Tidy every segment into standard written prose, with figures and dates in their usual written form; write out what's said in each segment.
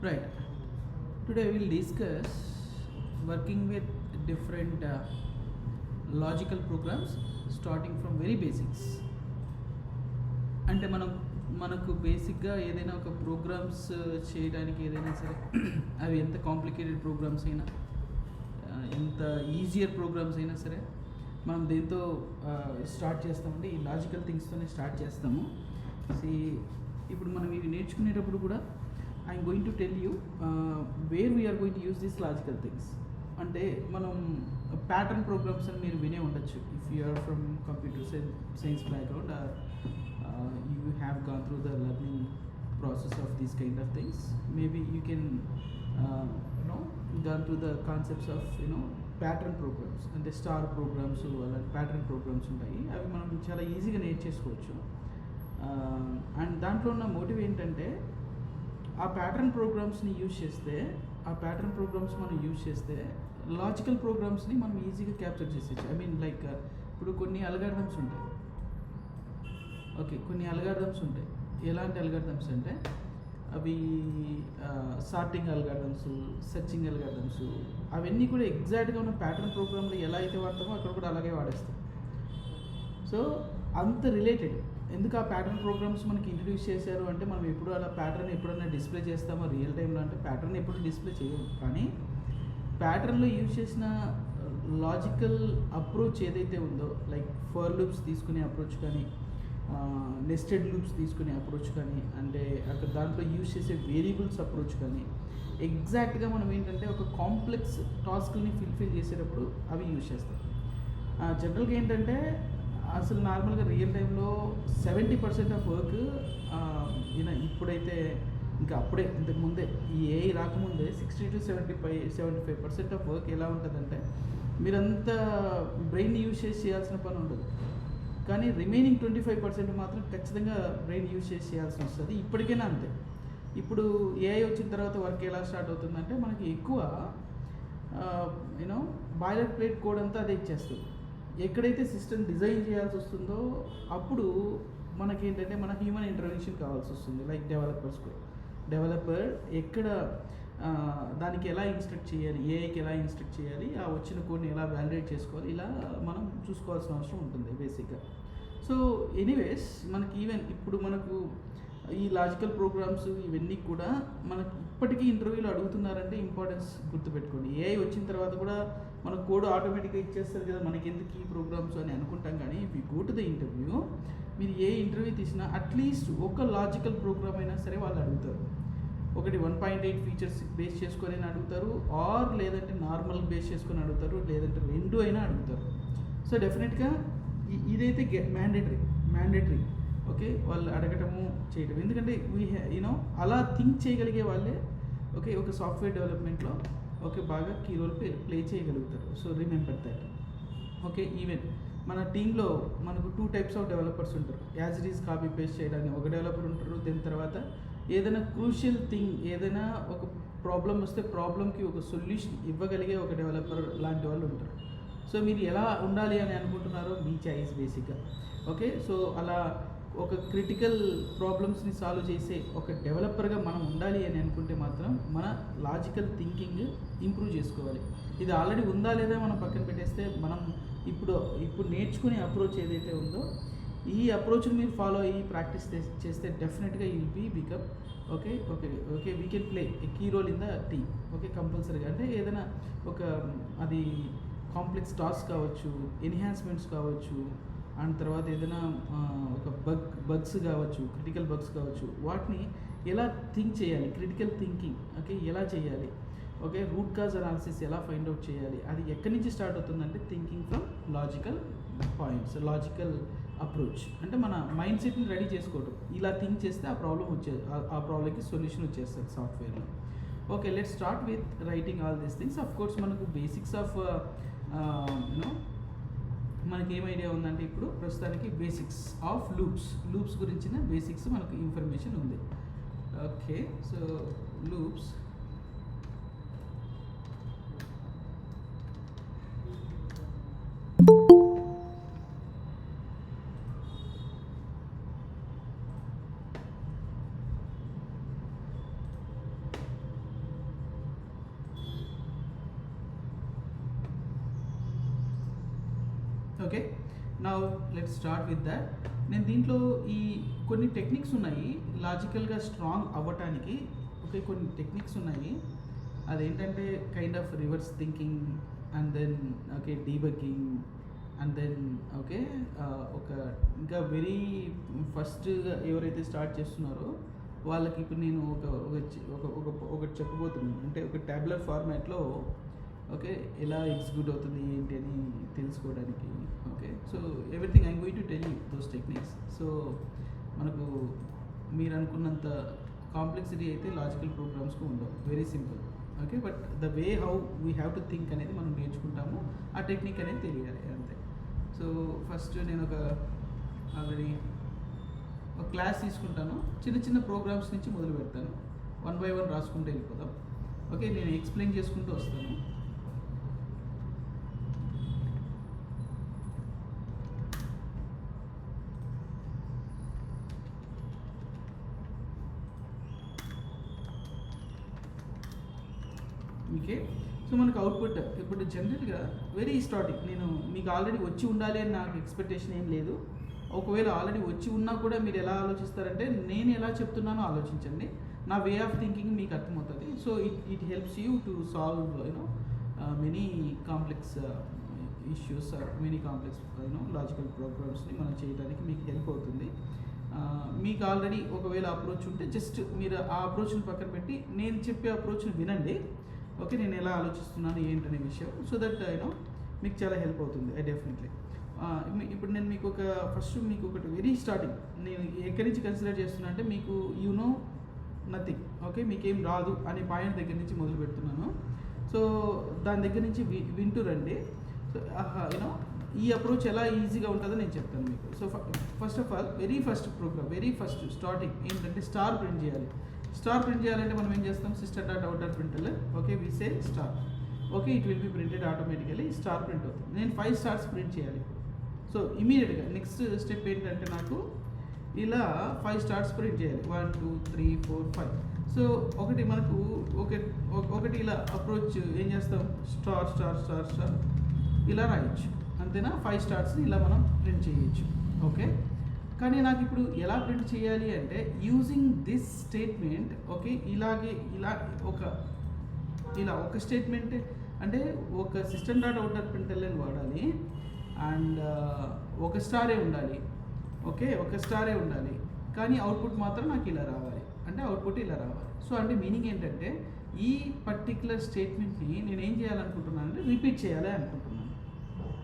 Right. Today we will discuss working with different logical programs starting from very basics. అంటే మనకు బేసిక్గా ఏదైనా ఒక ప్రోగ్రామ్స్ చేయడానికి ఏదైనా సరే అవి ఎంత కాంప్లికేటెడ్ ప్రోగ్రామ్స్ అయినా ఎంత ఈజియర్ ప్రోగ్రామ్స్ అయినా సరే మనం దేంతో స్టార్ట్ చేస్తామంటే ఈ లాజికల్ థింగ్స్తోనే స్టార్ట్ చేస్తాము. ఇప్పుడు మనం ఇవి నేర్చుకునేటప్పుడు కూడా I'm going to tell you where we're going to use this logical things. అంటే మనం ప్యాటర్న్ ప్రోగ్రామ్స్ అని మీరు వినే ఉండొచ్చు if you are from computer science background or you have gone through the learning process of these kind of things. Maybe you can gone through the concepts of pattern programs and the star programs అలాంటి pattern programmes ఉంటాయి. అవి మనం చాలా ఈజీగా నేర్చేసుకోవచ్చు. And దాంట్లో ఉన్న motive ఏంటంటే ఆ ప్యాటర్న్ ప్రోగ్రామ్స్ని యూజ్ చేస్తే మనం యూజ్ చేస్తే లాజికల్ ప్రోగ్రామ్స్ని మనం ఈజీగా క్యాప్చర్ చేసేయచ్చు. ఐ మీన్ లైక్ ఇప్పుడు కొన్ని అల్గారిథమ్స్ ఉంటాయి. కొన్ని అల్గారిథమ్స్ ఉంటాయి. ఎలాంటి అల్గారిథమ్స్ అంటే అవి సార్టింగ్ అల్గారిథమ్స్, సెర్చింగ్ అల్గారిథమ్స్, అవన్నీ కూడా ఎగ్జాక్ట్గా ఉన్న ప్యాటర్న్ ప్రోగ్రామ్లో ఎలా అయితే వాడతామో అక్కడ కూడా అలాగే వాడేస్తాం. సో అంత రిలేటెడ్. ఎందుకు ఆ ప్యాటర్న్ ప్రోగ్రామ్స్ మనకి ఇంట్రడ్యూస్ చేశారు అంటే మనం ఎప్పుడు అలా ప్యాటర్న్ ఎప్పుడైనా డిస్ప్లే చేస్తామో రియల్ టైంలో అంటే ప్యాటర్న్ ఎప్పుడు డిస్ప్లే చేయము. కానీ ప్యాటర్న్లో యూజ్ చేసిన లాజికల్ అప్రోచ్ ఏదైతే ఉందో లైక్ ఫర్ లూప్స్ తీసుకునే అప్రోచ్ కానీ నెస్టెడ్ లూప్స్ తీసుకునే అప్రోచ్ కానీ అంటే అక్కడ దాంట్లో యూజ్ చేసే వేరియబుల్స్ అప్రోచ్ కానీ ఎగ్జాక్ట్గా మనం ఏంటంటే ఒక కాంప్లెక్స్ టాస్క్ని ఫుల్ఫిల్ చేసేటప్పుడు అవి యూజ్ చేస్తాం. జనరల్గా ఏంటంటే అసలు నార్మల్గా రియల్ టైంలో 70% ఆఫ్ వర్క్ ఇప్పుడైతే ఇంకా అప్పుడే ఇంతకుముందే ఈ ఏఐ రాకముందే 60 to 75% ఆఫ్ వర్క్ ఎలా ఉంటుందంటే మీరంతా బ్రెయిన్ యూజ్ చేసి చేయాల్సిన పని ఉండదు. కానీ రిమైనింగ్ 25% మాత్రం ఖచ్చితంగా బ్రెయిన్ యూజ్ చేసి చేయాల్సి వస్తుంది. ఇప్పటికైనా అంతే. ఇప్పుడు ఏఐ వచ్చిన తర్వాత వర్క్ ఎలా స్టార్ట్ అవుతుందంటే మనకి ఎక్కువ బాయిలర్ ప్లేట్ కోడ్ అంతా అదే ఇచ్చేస్తుంది. ఎక్కడైతే సిస్టమ్ డిజైన్ చేయాల్సి వస్తుందో అప్పుడు మనకేంటంటే మన హ్యూమన్ ఇంటర్వెన్షన్ కావాల్సి వస్తుంది. లైక్ డెవలపర్ ఎక్కడ దానికి ఎలా ఇన్స్ట్రక్ట్ చేయాలి, ఏఐకి ఎలా ఇన్స్ట్రక్ట్ చేయాలి, ఆ వచ్చిన కోడ్ని ఎలా వ్యాలిడేట్ చేసుకోవాలి, ఇలా మనం చూసుకోవాల్సిన అవసరం ఉంటుంది బేసిక్గా. సో ఎనీవేస్ మనకి ఈవెన్ ఇప్పుడు మనకు ఈ లాజికల్ ప్రోగ్రామ్స్ ఇవన్నీ కూడా మనకి ఇప్పటికీ ఇంటర్వ్యూలో అడుగుతున్నారంటే ఇంపార్టెన్స్ గుర్తుపెట్టుకోండి. ఏఐ వచ్చిన తర్వాత కూడా మన కోడ్ ఆటోమేటిక్గా ఇచ్చేస్తారు కదా, మనకి ఎందుకు ఈ ప్రోగ్రామ్స్ అని అనుకుంటాం. కానీ if you go to the interview, మీరు ఏ ఇంటర్వ్యూ తీసినా అట్లీస్ట్ ఒక లాజికల్ ప్రోగ్రామ్ అయినా సరే వాళ్ళు అడుగుతారు. ఒకటి 1.8 ఫీచర్స్ బేస్ చేసుకొని అడుగుతారు, ఆర్ లేదంటే నార్మల్ బేస్ చేసుకొని అడుగుతారు, లేదంటే రెండు అయినా అడుగుతారు. సో డెఫినెట్గా ఇదైతే మ్యాండేటరీ ఓకే వాళ్ళు అడగటము చేయటం. ఎందుకంటే అలా థింక్ చేయగలిగే వాళ్ళే ఒక సాఫ్ట్వేర్ డెవలప్మెంట్లో బాగా కీ రోల్ ప్లే చేయగలుగుతారు. So remember that. ఈవెన్ మన టీంలో మనకు 2 types ఆఫ్ డెవలపర్స్ ఉంటారు. As it is copy paste చేయడానికి ఒక డెవలపర్ ఉంటారు. దాని తర్వాత ఏదైనా క్రూషియల్ థింగ్, ఏదైనా ఒక ప్రాబ్లం వస్తే ప్రాబ్లంకి ఒక సొల్యూషన్ ఇవ్వగలిగే ఒక డెవలపర్ లాంటి వాళ్ళు ఉంటారు. సో మీరు ఎలా ఉండాలి అని అనుకుంటున్నారో మీ చాయిస్ బేసిక్గా. సో అలా ఒక క్రిటికల్ ప్రాబ్లమ్స్ని సాల్వ్ చేసే ఒక డెవలపర్గా మనం ఉండాలి అని అనుకుంటే మాత్రం మన లాజికల్ థింకింగ్ ఇంప్రూవ్ చేసుకోవాలి. ఇది ఆల్రెడీ ఉందా లేదా మనం పక్కన పెట్టేస్తే మనం ఇప్పుడు నేర్చుకునే అప్రోచ్ ఏదైతే ఉందో ఈ అప్రోచ్ని మీరు ఫాలో అయ్యి ప్రాక్టీస్ చేస్తే డెఫినెట్గా you will be become we can play a key role in the team. కంపల్సరీగా అంటే ఏదైనా అది కాంప్లెక్స్ టాస్క్ కావచ్చు, ఎన్హాన్స్మెంట్స్ కావచ్చు, అండ్ తర్వాత ఏదైనా ఒక బగ్స్ కావచ్చు, క్రిటికల్ బగ్స్ కావచ్చు, వాటిని ఎలా థింక్ చేయాలి, క్రిటికల్ థింకింగ్ ఎలా చేయాలి, రూట్ కాజ్ అనాలిసిస్ ఎలా ఫైండ్ అవుట్ చేయాలి, అది ఎక్కడి నుంచి స్టార్ట్ అవుతుందంటే thinking from logical points, logical approach. అంటే మన మైండ్ సెట్ని రెడీ చేసుకోవడం. ఇలా థింక్ చేస్తే ఆ ప్రాబ్లంకి సొల్యూషన్ వచ్చేస్తుంది సాఫ్ట్వేర్లో. Let's start with writing all these things. Of course మనకు బేసిక్స్ ఆఫ్ మనకి ఏం ఐడియా ఉందంటే ఇప్పుడు ప్రస్తుతానికి బేసిక్స్ ఆఫ్ లూప్స్ గురించిన బేసిక్స్ మనకు ఇన్ఫర్మేషన్ ఉంది. So loops okay, now let's start with that. నేను దీంట్లో ఈ కొన్ని టెక్నిక్స్ ఉన్నాయి లాజికల్గా స్ట్రాంగ్ అవ్వటానికి. ఓకే, కొన్ని టెక్నిక్స్ ఉన్నాయి. అదేంటంటే kind of reverse thinking and then okay debugging and then okay ఒక ఇంకా వెరీ ఫస్ట్ ఎవరైతే స్టార్ట్ చేస్తున్నారో వాళ్ళకి ఇప్పుడు నేను ఒకటి చెప్పబోతున్నాను. అంటే ఒక ట్యాబ్లర్ ఫార్మాట్లో ఓకే ఎలా ఎగ్జిక్యూట్ అవుతుంది ఏంటి అని తెలుసుకోవడానికి. Okay, so everything I'm going to tell you those techniques. So మనకు మీరు అనుకున్నంత కాంప్లెక్సిటీ అయితే లాజికల్ ప్రోగ్రామ్స్కి ఉండవు, very simple. Okay, but the way how we have to think అనేది మనం నేర్చుకుంటాము, ఆ టెక్నిక్ అనేది తెలియాలి అంతే. సో ఫస్ట్ నేను ఆల్రెడీ ఒక క్లాస్ తీసుకుంటాను, చిన్న చిన్న ప్రోగ్రామ్స్ నుంచి మొదలు పెడతాను, 1 by 1 రాసుకుంటూ వెళ్ళిపోదాం. ఓకే, నేను ఎక్స్ప్లెయిన్ చేసుకుంటూ వస్తాను. ఓకే, సో మనకు అవుట్పుట్ ఇప్పుడు జనరల్గా వెరీ స్టార్టింగ్ నేను మీకు ఆల్రెడీ వచ్చి ఉండాలి అని నాకు ఎక్స్పెక్టేషన్ ఏం లేదు. ఒకవేళ ఆల్రెడీ వచ్చి ఉన్నా కూడా మీరు ఎలా ఆలోచిస్తారంటే నేను ఎలా చెప్తున్నానో ఆలోచించండి, నా వే ఆఫ్ థింకింగ్ మీకు అర్థమవుతుంది. So it helps you to solve many complex issues or many complex logical ప్రోగ్రామ్స్ని మనం చేయడానికి మీకు హెల్ప్ అవుతుంది. మీకు ఆల్రెడీ ఒకవేళ అప్రోచ్ ఉంటే జస్ట్ మీరు ఆ అప్రోచ్ని పక్కన పెట్టి నేను చెప్పే అప్రోచ్ని వినండి. ఓకే, నేను ఎలా ఆలోచిస్తున్నాను ఏంటనే విషయం, సో దట్ మీకు చాలా హెల్ప్ అవుతుంది డెఫినెట్లీ. ఇప్పుడు నేను మీకు మీకు ఒకటి వెరీ స్టార్టింగ్ నేను ఎక్కడి నుంచి కన్సిడర్ చేస్తున్నా అంటే మీకు నథింగ్. ఓకే, మీకేం రాదు అనే పాయింట్ దగ్గర నుంచి మొదలు పెడుతున్నాను. సో దాని దగ్గర నుంచి వింటూ రండి. సో ఈ అప్రోచ్ ఎలా ఈజీగా ఉంటుందో నేను చెప్తాను మీకు. So first of all very first starting ఏంటంటే స్టార్ ప్రింట్ చేయాలి. స్టార్ ప్రింట్ చేయాలంటే మనం ఏం చేస్తాం, system.out.println. Okay, we say star. Okay, it will be printed automatically, star print అవుతుంది. నేను 5 స్టార్స్ ప్రింట్ చేయాలి. సో ఇమీడియట్గా నెక్స్ట్ స్టెప్ ఏంటంటే నాకు ఇలా 5 స్టార్స్ ప్రింట్ చేయాలి. 1 2 3 4 5. సో మనకు ఒకటి ఇలా అప్రోచ్ ఏం చేస్తాం, స్టార్ ఇలా రాయొచ్చు అంతేనా. 5 స్టార్స్ని ఇలా మనం ప్రింట్ చేయొచ్చు. ఓకే, కానీ నాకు ఇప్పుడు ఎలా ప్రింట్ చేయాలి అంటే యూజింగ్ దిస్ స్టేట్మెంట్. ఓకే, ఇలా ఒక స్టేట్మెంట్ అంటే ఒక system.out.println వాడాలి అండ్ ఒక స్టారే ఉండాలి. ఓకే, ఒక స్టారే ఉండాలి కానీ అవుట్పుట్ మాత్రం నాకు ఇలా రావాలి, అంటే అవుట్పుట్ ఇలా రావాలి. సో అంటే మీనింగ్ ఏంటంటే ఈ పర్టిక్యులర్ స్టేట్మెంట్ని నేను ఏం చేయాలనుకుంటున్నాను అంటే రిపీట్ చేయాలి అనుకుంటున్నాను.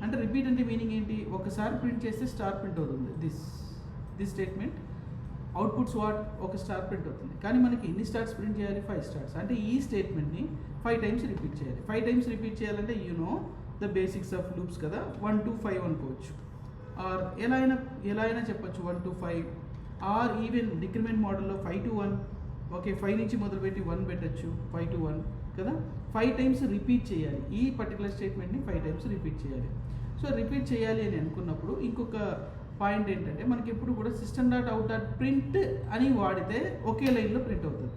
అంటే రిపీట్ అంటే మీనింగ్ ఏంటి, ఒకసారి ప్రింట్ చేస్తే స్టార్ ప్రింట్ అవుతుంది. దిస్ స్టేట్మెంట్ అవుట్పుట్స్ ఒక స్టార్ ప్రింట్ అవుతుంది. కానీ మనకి ఎన్ని స్టార్స్ ప్రింట్ చేయాలి, 5 స్టార్స్. అంటే ఈ స్టేట్మెంట్ని 5 టైమ్స్ రిపీట్ చేయాలి. 5 టైమ్స్ రిపీట్ చేయాలంటే ద బేసిక్స్ ఆఫ్ లూప్స్ కదా, 1 to 5 అనుకోవచ్చు, ఆర్ ఎలా అయినా చెప్పచ్చు 1 to 5, ఆర్ ఈవెన్ డిక్రిమెంట్ మోడల్లో 5 to 1. ఓకే, 5 నుంచి మొదలుపెట్టి 1 పెట్టచ్చు, 5 to 1 కదా. 5 టైమ్స్ రిపీట్ చేయాలి, ఈ పర్టికులర్ స్టేట్మెంట్ని 5 టైమ్స్ రిపీట్ చేయాలి. సో రిపీట్ చేయాలి అని అనుకున్నప్పుడు ఇంకొక పాయింట్ ఏంటంటే మనకి ఎప్పుడు కూడా system.out.print అని వాడితే ఒకే లైన్లో ప్రింట్ అవుతుంది.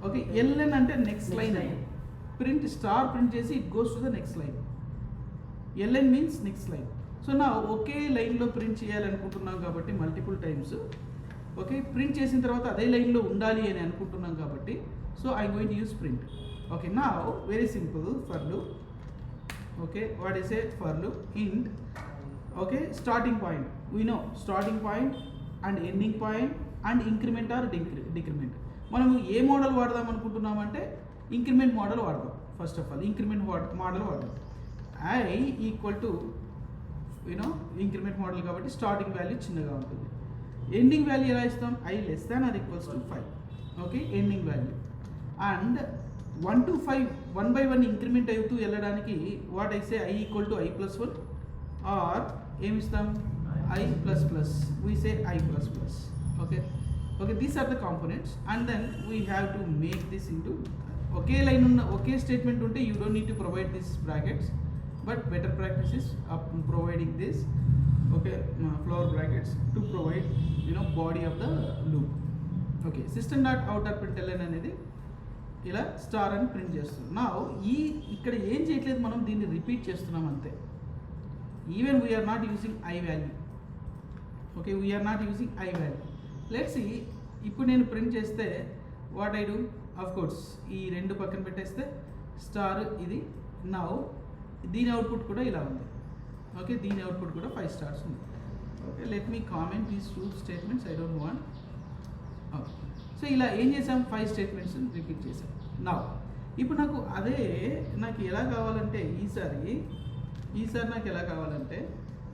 ఓకే, ln అంటే నెక్స్ట్ లైన్ అని, ప్రింట్ స్టార్ ప్రింట్ చేసి it goes to the next line. ln means next line. So నా ఒకే లైన్లో ప్రింట్ చేయాలనుకుంటున్నాం కాబట్టి మల్టిపుల్ టైమ్స్. ఓకే, ప్రింట్ చేసిన తర్వాత అదే లైన్లో ఉండాలి అని అనుకుంటున్నాం కాబట్టి so I'm going to use print. Okay, నా very simple for loop. Okay, what is a for loop int. Okay, starting point we know, starting point and ending point and increment or decrement. మనము ఏ model వాడదాం అనుకుంటున్నామంటే increment model వాడదాం. First of all increment model వాడదాం. I equal to increment model కాబట్టి starting value చిన్నగా ఉంటుంది. Ending value ఎలా ఇస్తాం, i less than or equals to 5. Okay, ending value and 1 to 5 1 by 1 increment అవుతూ వెళ్ళడానికి what I say i equal to i plus 1 or ఏమి ఇస్తాం i plus plus, we say i plus plus. Okay, these are the components and then we have to make this into okay line ఉన్న ఒకే statement ఉంటే you don't need to provide these brackets, but better practice is providing this flower brackets to provide body of the loop. Okay, system.out.println అనేది ఇలా star అని print చేస్తున్నాం. నా ఇక్కడ ఏం చేయట్లేదు, మనం దీన్ని రిపీట్ చేస్తున్నాం అంతే. even we are not using I value. Okay, we are not using I value. Let's see, ఇప్పుడు నేను ప్రింట్ చేస్తే what I do, of course ఈ రెండు పక్కన పెట్టేస్తే స్టార్ ఇది. నౌ దీని అవుట్పుట్ కూడా ఇలా ఉంది. ఓకే, దీని అవుట్పుట్ కూడా 5 స్టార్స్ ఉంది. Okay, let me comment these 2 statements, I don't want. Okay, so ఇలా ఏం చేసాం, 5 స్టేట్మెంట్స్ రిపీట్ చేసాం. నౌ ఇప్పుడు నాకు ఎలా కావాలంటే ఈసారి నాకు ఎలా కావాలంటే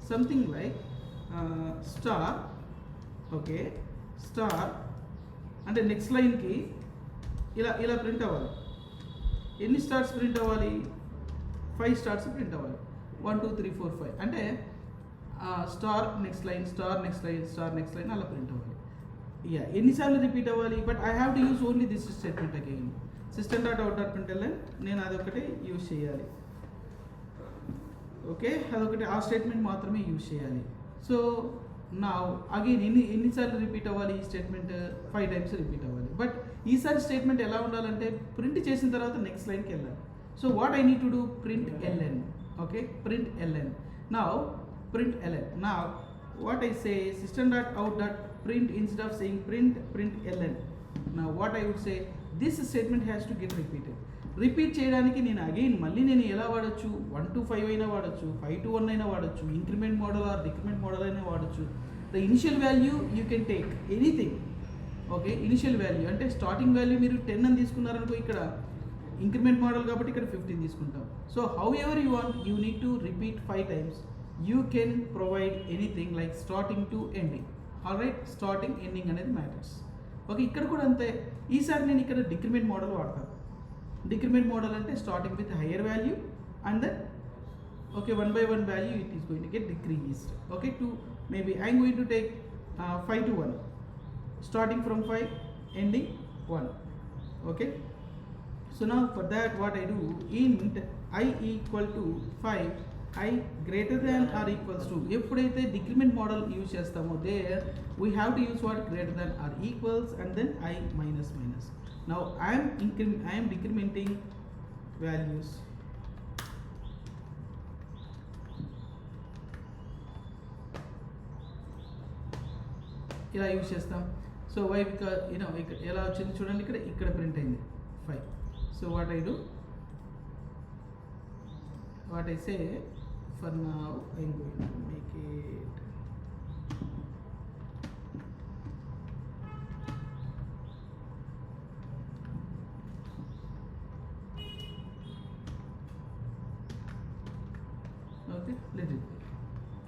something like star. Okay, star అంటే నెక్స్ట్ లైన్కి ఇలా ప్రింట్ అవ్వాలి. ఎన్ని స్టార్స్ ప్రింట్ అవ్వాలి, 5 స్టార్స్ ప్రింట్ అవ్వాలి. 1 2 3 4 5 అంటే star next line, star next line, star next line అలా ప్రింట్ అవ్వాలి. ఎన్నిసార్లు రిపీట్ అవ్వాలి, but I have to use only this statement again. system.out.println నేను అదొకటి యూజ్ చేయాలి. ఓకే, అదొకటి ఆ స్టేట్మెంట్ మాత్రమే యూజ్ చేయాలి. సో నా అగైన్ ఎన్నిసార్లు రిపీట్ అవ్వాలి ఈ స్టేట్మెంట్, 5 టైమ్స్ రిపీట్ అవ్వాలి. బట్ ఈసారి స్టేట్మెంట్ ఎలా ఉండాలంటే ప్రింట్ చేసిన తర్వాత నెక్స్ట్ లైన్కి వెళ్ళాలి. So what I need to do, print ln. Okay, print ln. Now print ln. Now what I say, system.out.print instead of saying print ln. Now what I would say, this statement has to get repeated. Repeat చేయడానికి నేను again మళ్ళీ నేను ఎలా వాడచ్చు, 1 to 5 అయినా వాడచ్చు, 5 to 1 అయినా వాడచ్చు, increment model are decrement model అయినా వాడచ్చు. The initial value you can take anything. Okay, initial value అంటే స్టార్టింగ్ వాల్యూ మీరు 10 అని తీసుకున్నారనుకో, ఇక్కడ ఇంక్రిమెంట్ మోడల్ కాబట్టి ఇక్కడ 15 తీసుకుంటాం. So however you want, you need to repeat 5 times. You can provide anything like starting to ending. All right, starting ending అనేది matters. Okay, ఇక్కడ కూడా అంతే. ఈసారి నేను ఇక్కడ డిక్రిమెంట్ మోడల్ వాడతాను. డిక్రిమెంట్ మోడల్ అంటే starting with higher value and then okay 1 by 1 value it is going to get decreased. Okay, to maybe I am going to take 5 to 1, starting from 5 ending 1. Okay, so now for that what I do, int I equal to 5, I greater than or equals to. ఎప్పుడైతే decrement model use చేస్తామో there we have to use what, greater than or equals and then I minus. Now I am decrementing values. ఇలా use చేస్తాం. So why because ఇక్కడ ఎలా వచ్చింది చూడండి, ఇక్కడ print అయింది 5. So what I do, what I say, for now I am going to make it okay, let it be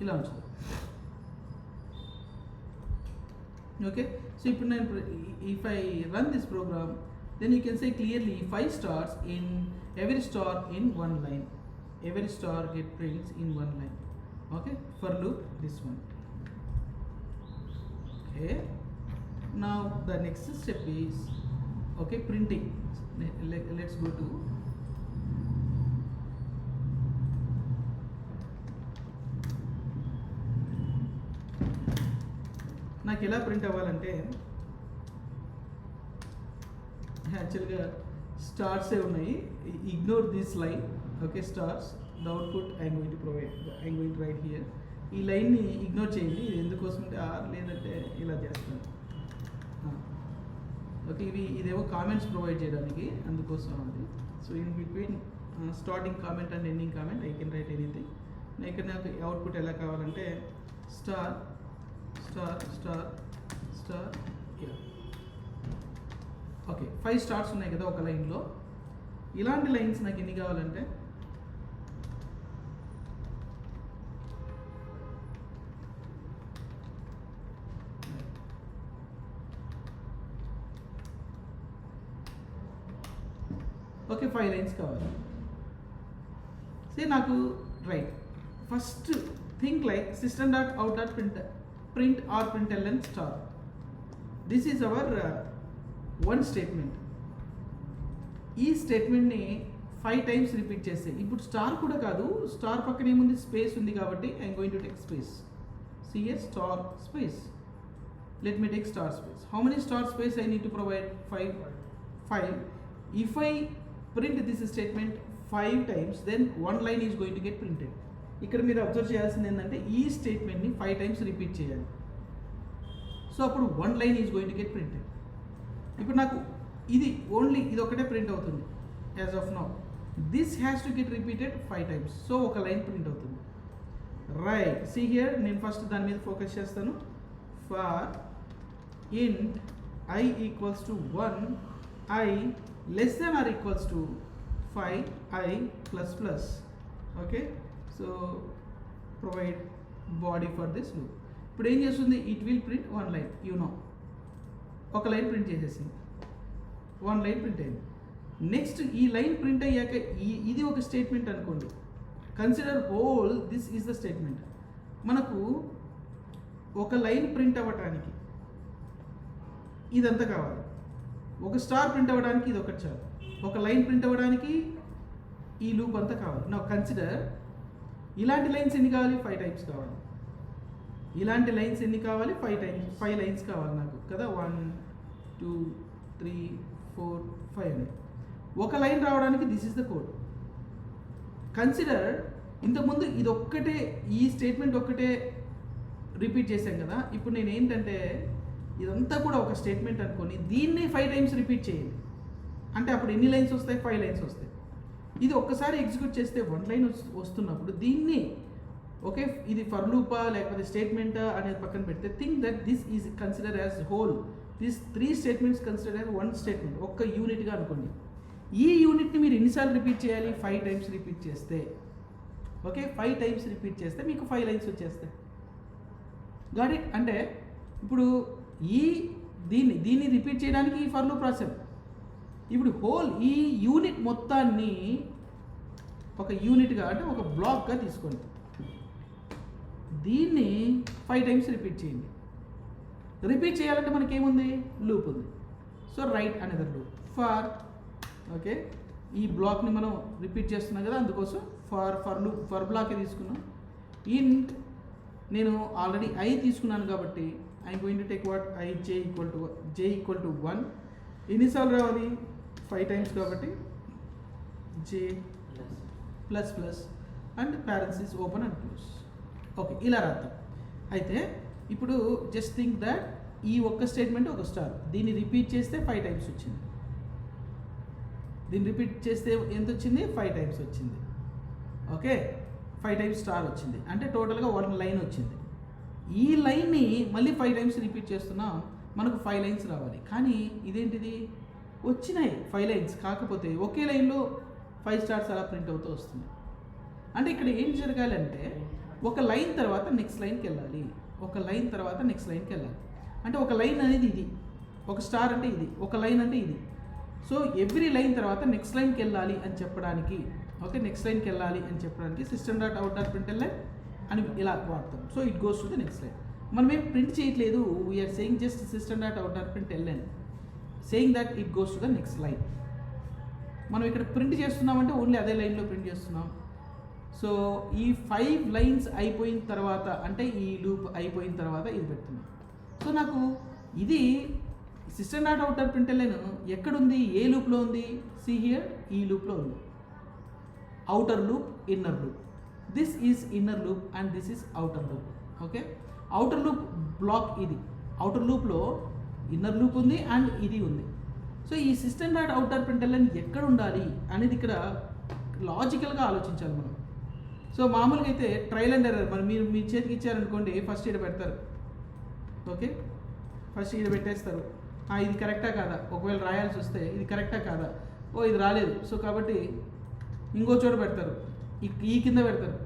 ఇలా ఉంచుదాం. ఓకే, సో ఇప్పుడు నేను if I run this program, then you can say clearly 5 stars in every star in one line. Every star get prints in one line. Okay, for loop this one. Okay, now the next step is okay, printing. Let's go to నాకు ఎలా print అవ్వాలంటే యాక్చువల్గా స్టార్సే ఉన్నాయి. Ignore this line. Okay, stars the output I'm going to provide, I'm going to right here. ఈ లైన్ని ignore చేయండి. ఇది ఎందుకోసం అంటే ఆర్ లేదంటే ఇలా చేస్తాను. ఓకే, ఇదేమో కామెంట్స్ ప్రొవైడ్ చేయడానికి, అందుకోసం అది. So in between starting comment and ending comment I can write anything. ఇక్కడ నాకు అవుట్పుట్ ఎలా కావాలంటే స్టార్ స్టార్ స్టార్ స్టార్ ఇలా. ఓకే, 5 స్టార్స్ ఉన్నాయి కదా ఒక లైన్లో. ఇలాంటి లైన్స్ నాకు ఎన్ని కావాలంటే ఓకే 5 లైన్స్ కావాలి. సే నాకు right first think like system.out.print or println star. This is our one statement. ఈ స్టేట్మెంట్ని 5 టైమ్స్ రిపీట్ చేస్తే, ఇప్పుడు స్టార్ కూడా కాదు, స్టార్ పక్కన ఏముంది, స్పేస్ ఉంది కాబట్టి I'm going to take space. CS star space. Let me take star space. How many star space I need to provide? 5. If I print this statement 5 times, then one line is going to get printed. ఇక్కడ మీరు observe చేయాల్సింది ఏంటంటే ఈ స్టేట్మెంట్ని 5 times repeat చేయాలి. So అప్పుడు 1 line is going to get printed. ఇప్పుడు నాకు ఇది ఓన్లీ ఇది ఒకటే ప్రింట్ అవుతుంది as of now. This has to get repeated 5 times. So ఒక లైన్ ప్రింట్ అవుతుంది. రైట్, సీ హియర్, నేను ఫస్ట్ దాని మీద ఫోకస్ చేస్తాను. For int I equals to 1, I less than or equals to 5, I plus plus. Okay, so provide body for this loop. ఇప్పుడు ఏం చేస్తుంది, it will print 1 line. ఒక line print చేసేసింది, 1 line print అయింది. Next ఈ line print అయ్యాక ఇది ఒక స్టేట్మెంట్ అనుకోండి. Consider whole this is the statement. మనకు ఒక లైన్ ప్రింట్ అవ్వటానికి ఇదంతా కావాలి. ఒక స్టార్ ప్రింట్ అవ్వడానికి ఇది ఒకటి చాలు. ఒక లైన్ ప్రింట్ అవ్వడానికి ఈ లూప్ అంతా కావాలి. నా కన్సిడర్ ఇలాంటి లైన్స్ ఎన్ని కావాలి, 5 టైమ్స్ కావాలి. ఇలాంటి లైన్స్ ఎన్ని కావాలి, 5 టైమ్స్, 5 లైన్స్ కావాలి నాకు కదా. 1 2 3 4 5 అని ఒక లైన్ రావడానికి this is the code. Consider ఇంతకుముందు ఇది ఒక్కటే, ఈ స్టేట్మెంట్ ఒక్కటే రిపీట్ చేశాం కదా. ఇప్పుడు నేను ఏంటంటే ఇదంతా కూడా ఒక స్టేట్మెంట్ అనుకొని దీన్ని 5 టైమ్స్ రిపీట్ చేయండి. అంటే అప్పుడు ఎన్ని లైన్స్ వస్తాయి, 5 లైన్స్ వస్తాయి. ఇది ఒక్కసారి ఎగ్జిక్యూట్ చేస్తే 1 లైన్ వస్తున్నప్పుడు దీన్ని ఓకే, ఇది ఫర్ లూపా లేకపోతే స్టేట్మెంటా అనేది పక్కన పెడితే think that this is consider as whole. This 3 statements consider as 1 statement, ఒక్క యూనిట్గా అనుకోండి. ఈ యూనిట్ని మీరు ఎన్నిసార్లు రిపీట్ చేయాలి, 5 టైమ్స్ రిపీట్ చేస్తే. ఓకే, 5 టైమ్స్ రిపీట్ చేస్తే మీకు 5 లైన్స్ వచ్చేస్తాయి. Got it. అంటే ఇప్పుడు దీన్ని రిపీట్ చేయడానికి ఈ ఫర్ లూప్ రాశాం. ఇప్పుడు హోల్ ఈ యూనిట్ మొత్తాన్ని ఒక యూనిట్గా అంటే ఒక బ్లాక్గా తీసుకోండి. దీన్ని 5 టైమ్స్ రిపీట్ చేయండి. రిపీట్ చేయాలంటే మనకి ఏముంది, లూప్ ఉంది. So right another loop for. Okay, ఈ బ్లాక్ని మనం రిపీట్ చేస్తున్నాం కదా, అందుకోసం ఫర్ బ్లాకే తీసుకున్నాం. ఇంట్ నేను ఆల్రెడీ ఐ తీసుకున్నాను కాబట్టి I'm going to take what, I J equal to 1. ఎన్నిసార్లు రావాలి, 5 టైమ్స్ కాబట్టి J plus plus and parenthesis open and close. Okay, ఇలా రాద్దాం. అయితే ఇప్పుడు జస్ట్ థింక్ దట్ ఈ ఒక్క స్టేట్మెంట్ ఒక స్టార్, దీన్ని రిపీట్ చేస్తే 5 టైమ్స్ వచ్చింది. దీన్ని రిపీట్ చేస్తే ఎంత వచ్చింది, 5 టైమ్స్ వచ్చింది. ఓకే, 5 టైమ్స్ స్టార్ వచ్చింది, అంటే టోటల్గా 1 లైన్ వచ్చింది. ఈ లైన్ని మళ్ళీ 5 టైమ్స్ రిపీట్ చేస్తున్నాం, మనకు 5 లైన్స్ రావాలి. కానీ ఇదేంటిది, వచ్చినాయి 5 లైన్స్, కాకపోతే ఒకే లైన్లో 5 స్టార్స్ అలా ప్రింట్ అవుతూ వస్తున్నాయి. అంటే ఇక్కడ ఏం జరగాలంటే ఒక లైన్ తర్వాత నెక్స్ట్ లైన్కి వెళ్ళాలి, ఒక లైన్ తర్వాత నెక్స్ట్ లైన్కి వెళ్ళాలి. అంటే ఒక లైన్ అనేది ఇది, ఒక స్టార్ అంటే ఇది, ఒక లైన్ అంటే ఇది. సో ఎవ్రీ లైన్ తర్వాత నెక్స్ట్ లైన్కి వెళ్ళాలి అని చెప్పడానికి, ఓకే, నెక్స్ట్ లైన్కి వెళ్ళాలి అని చెప్పడానికి system dot out dot print line అని ఇలా వాడతాం. So it goes to the next line. మనం ఏం ప్రింట్ చేయట్లేదు, we are saying just system dot out dot print line saying that it goes to the next line. మనం ఇక్కడ print చేస్తున్నామంటే only అదే లైన్లో ప్రింట్ చేస్తున్నాం. సో ఈ 5 లైన్స్ అయిపోయిన తర్వాత, అంటే ఈ లూప్ అయిపోయిన తర్వాత ఇది పెడుతున్నాం. సో నాకు ఇది system dot out dot print line ఎక్కడుంది, ఏ లూప్లో ఉంది, సి హియర్, ఈ లూప్లో ఉంది. outer loop, inner loop. This is inner loop and this is outer loop. Okay, outer loop block ఇది, outer loop లో inner loop ఉంది and ఇది ఉంది. సో ఈ system dot out dot print line ఎక్కడ ఉండాలి అనేది ఇక్కడ లాజికల్గా ఆలోచించాలి మనం. సో మామూలుగా అయితే ట్రయల్ అండ్ ఎర్రర్, మరి మీరు మీ చేతికి ఇచ్చారనుకోండి, ఫస్ట్ ఇక్కడ పెడతారు. ఓకే, ఫస్ట్ ఇక్కడ పెట్టేస్తారు, ఇది కరెక్టా కాదా, ఒకవేళ రాయాల్సి వస్తే ఇది కరెక్టా కాదా, ఓ ఇది రాలేదు, సో కాబట్టి ఇంకో చోట పెడతారు, ఈ కింద పెడతారు.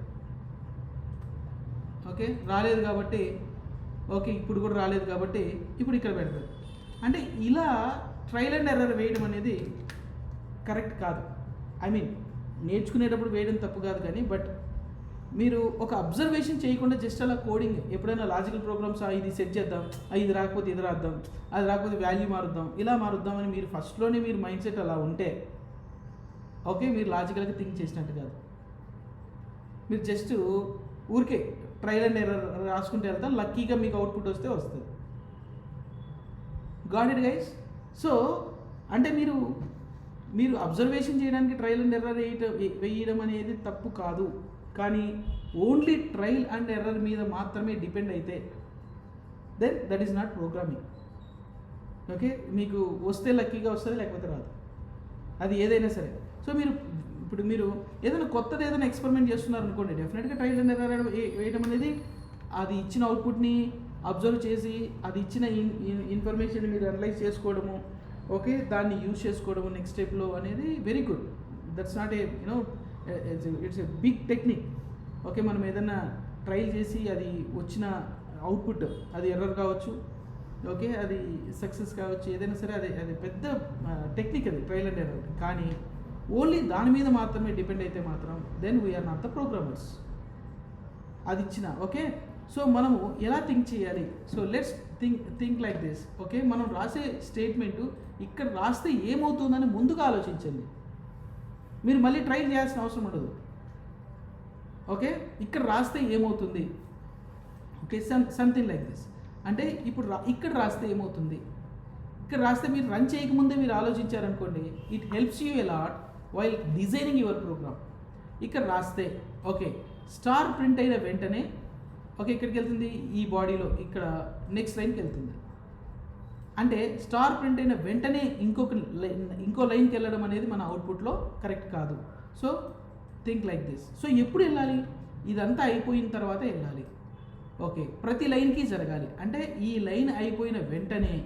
ఓకే, రాలేదు కాబట్టి ఓకే, ఇప్పుడు కూడా రాలేదు కాబట్టి ఇప్పుడు ఇక్కడ పెడతారు. అంటే ఇలా ట్రయల్ అండ్ ఎర్రర్ వేయడం అనేది కరెక్ట్ కాదు. ఐ మీన్ నేర్చుకునేటప్పుడు వేయడం తప్పు కాదు, కానీ బట్ మీరు ఒక అబ్జర్వేషన్ చేయకుండా జస్ట్ అలా కోడింగ్, ఎప్పుడైనా లాజికల్ ప్రోగ్రామ్స్ ఇది సెట్ చేద్దాం, ఇది రాకపోతే ఇది రాద్దాం, అది రాకపోతే వాల్యూ మారుద్దాం, ఇలా మారుద్దాం అని మీరు ఫస్ట్లోనే మీరు మైండ్ సెట్ అలా ఉంటే ఓకే, మీరు లాజికల్గా థింక్ చేసినట్టు కాదు. మీరు జస్ట్ ఊరికే ట్రయల్ అండ్ ఎర్రర్ రాసుకుంటే వెళ్తాం, లక్కీగా మీకు అవుట్పుట్ వస్తే వస్తుంది. Got it guys? సో అంటే మీరు అబ్జర్వేషన్ చేయడానికి ట్రయల్ అండ్ ఎర్రర్ వేయడం అనేది తప్పు కాదు, కానీ ఓన్లీ ట్రయల్ అండ్ ఎర్రర్ మీద మాత్రమే డిపెండ్ అయితే then that is not programming. Okay, మీకు వస్తే లక్కీగా వస్తుంది, లేకపోతే రాదు, అది ఏదైనా సరే. సో మీరు ఏదైనా కొత్తది ఏదైనా ఎక్స్పెరిమెంట్ చేస్తున్నారు అనుకోండి, డెఫినెట్గా ట్రయల్ అండ్ ఎర్రర్ వేయడం అనేది అది ఇచ్చిన అవుట్పుట్ని అబ్జర్వ్ చేసి అది ఇచ్చిన ఇన్ఫర్మేషన్ మీరు అనలైజ్ చేసుకోవడము, ఓకే, దాన్ని యూజ్ చేసుకోవడము నెక్స్ట్ స్టెప్లో అనేది very good. That's not a it's a big technique. Okay, మనం ఏదైనా ట్రయల్ చేసి అది వచ్చిన అవుట్పుట్ అది ఎర్రర్ కావచ్చు, ఓకే, అది సక్సెస్ కావచ్చు, ఏదైనా సరే అది పెద్ద టెక్నిక్ అది ట్రయల్ అండ్ ఎర్రర్. కానీ ఓన్లీ దాని మీద మాత్రమే డిపెండ్ అయితే మాత్రం then we are not the programmers. అది ఇచ్చిన ఓకే. సో మనము ఎలా థింక్ చేయాలి? So let's think like this. Okay, మనం రాసే స్టేట్మెంటు ఇక్కడ రాస్తే ఏమవుతుందని ముందుగా ఆలోచించండి. మీరు మళ్ళీ ట్రై చేయాల్సిన అవసరం ఉండదు. ఓకే, ఇక్కడ రాస్తే ఏమవుతుంది, ఓకే, సంథింగ్ లైక్ దిస్. అంటే ఇప్పుడు ఇక్కడ రాస్తే ఏమవుతుంది, ఇక్కడ రాస్తే మీరు రన్ చేయకముందే మీరు ఆలోచించారనుకోండి, it helps you a lot while designing your program. ఇక్కడ రాస్తే ఓకే, స్టార్ ప్రింట్ అయిన వెంటనే ఓకే ఇక్కడికి వెళ్తుంది, ఈ బాడీలో ఇక్కడ నెక్స్ట్ లైన్కి వెళ్తుంది. అంటే స్టార్ ప్రింట్ అయిన వెంటనే ఇంకో లైన్కి వెళ్ళడం అనేది మన అవుట్పుట్లో కరెక్ట్ కాదు. So think like this. So ఎప్పుడు వెళ్ళాలి? ఇదంతా అయిపోయిన తర్వాత వెళ్ళాలి. ఓకే, ప్రతి లైన్కి జరగాలి. అంటే ఈ లైన్ అయిపోయిన వెంటనే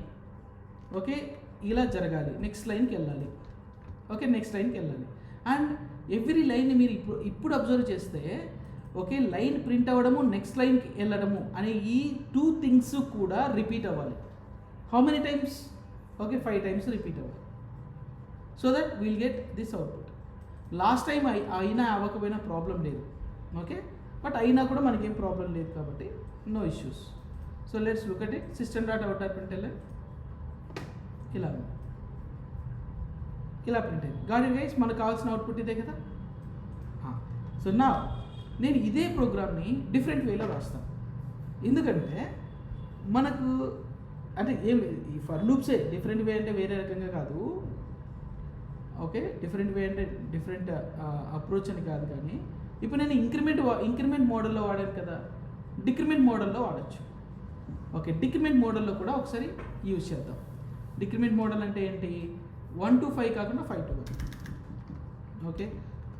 ఓకే ఇలా జరగాలి, నెక్స్ట్ లైన్కి వెళ్ళాలి. ఓకే, నెక్స్ట్ లైన్కి వెళ్ళాలి. అండ్ ఎవ్రీ లైన్ని మీరు ఇప్పుడు అబ్జర్వ్ చేస్తే ఓకే, లైన్ ప్రింట్ అవ్వడము, నెక్స్ట్ లైన్కి వెళ్ళడము అనే ఈ 2 థింగ్స్ కూడా రిపీట్ అవ్వాలి. How many times? Okay, 5 times repeat అవ్వాలి. So that will get this output. Last time అయినా అవ్వకపోయినా ప్రాబ్లం లేదు. ఓకే, బట్ అయినా కూడా మనకేం ప్రాబ్లం లేదు కాబట్టి no issues. So let's look at it. System dot out print ఇలా ప్రింట్ అయింది. గాట్ ఇట్ గైస్, మనకు కావాల్సిన అవుట్పుట్ ఇదే కదా. సో నా నేను ఇదే ప్రోగ్రామ్ని డిఫరెంట్ వేలో రాస్తాను. ఎందుకంటే మనకు అంటే ఏం ఈ ఫర్ లూప్సే డిఫరెంట్ వే అంటే వేరే రకంగా కాదు. ఓకే, డిఫరెంట్ వే అంటే డిఫరెంట్ అప్రోచ్ అని కాదు. కానీ ఇప్పుడు నేను ఇంక్రిమెంట్ మోడల్లో వాడాను కదా, డిక్రిమెంట్ మోడల్లో వాడచ్చు. ఓకే, డిక్రిమెంట్ మోడల్లో కూడా ఒకసారి యూజ్ చేద్దాం. డిక్రిమెంట్ మోడల్ అంటే ఏంటి? 1 to 5 కాకుండా 5 to 1. ఓకే,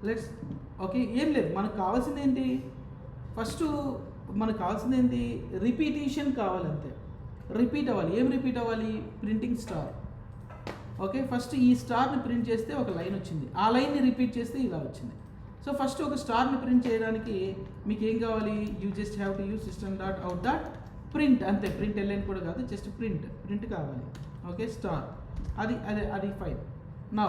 లెట్స్ ఓకే, ఏం లేదు, మనకు కావాల్సింది ఏంటి? ఫస్ట్ మనకు కావాల్సింది ఏంటి? రిపీటేషన్ కావాలంతే. రిపీట్ అవ్వాలి. ఏం రిపీట్ అవ్వాలి? Printing star. ఓకే, ఫస్ట్ ఈ స్టార్ని ప్రింట్ చేస్తే ఒక లైన్ వచ్చింది, ఆ లైన్ని రిపీట్ చేస్తే ఇలా వచ్చింది. సో ఫస్ట్ ఒక స్టార్ని ప్రింట్ చేయడానికి మీకు ఏం కావాలి? You just have to use system dot out dot print. అంతే, ప్రింట్ ఎల్ఎన్ కూడా కాదు, జస్ట్ ప్రింట్ కావాలి. ఓకే, స్టార్ అది 5. నా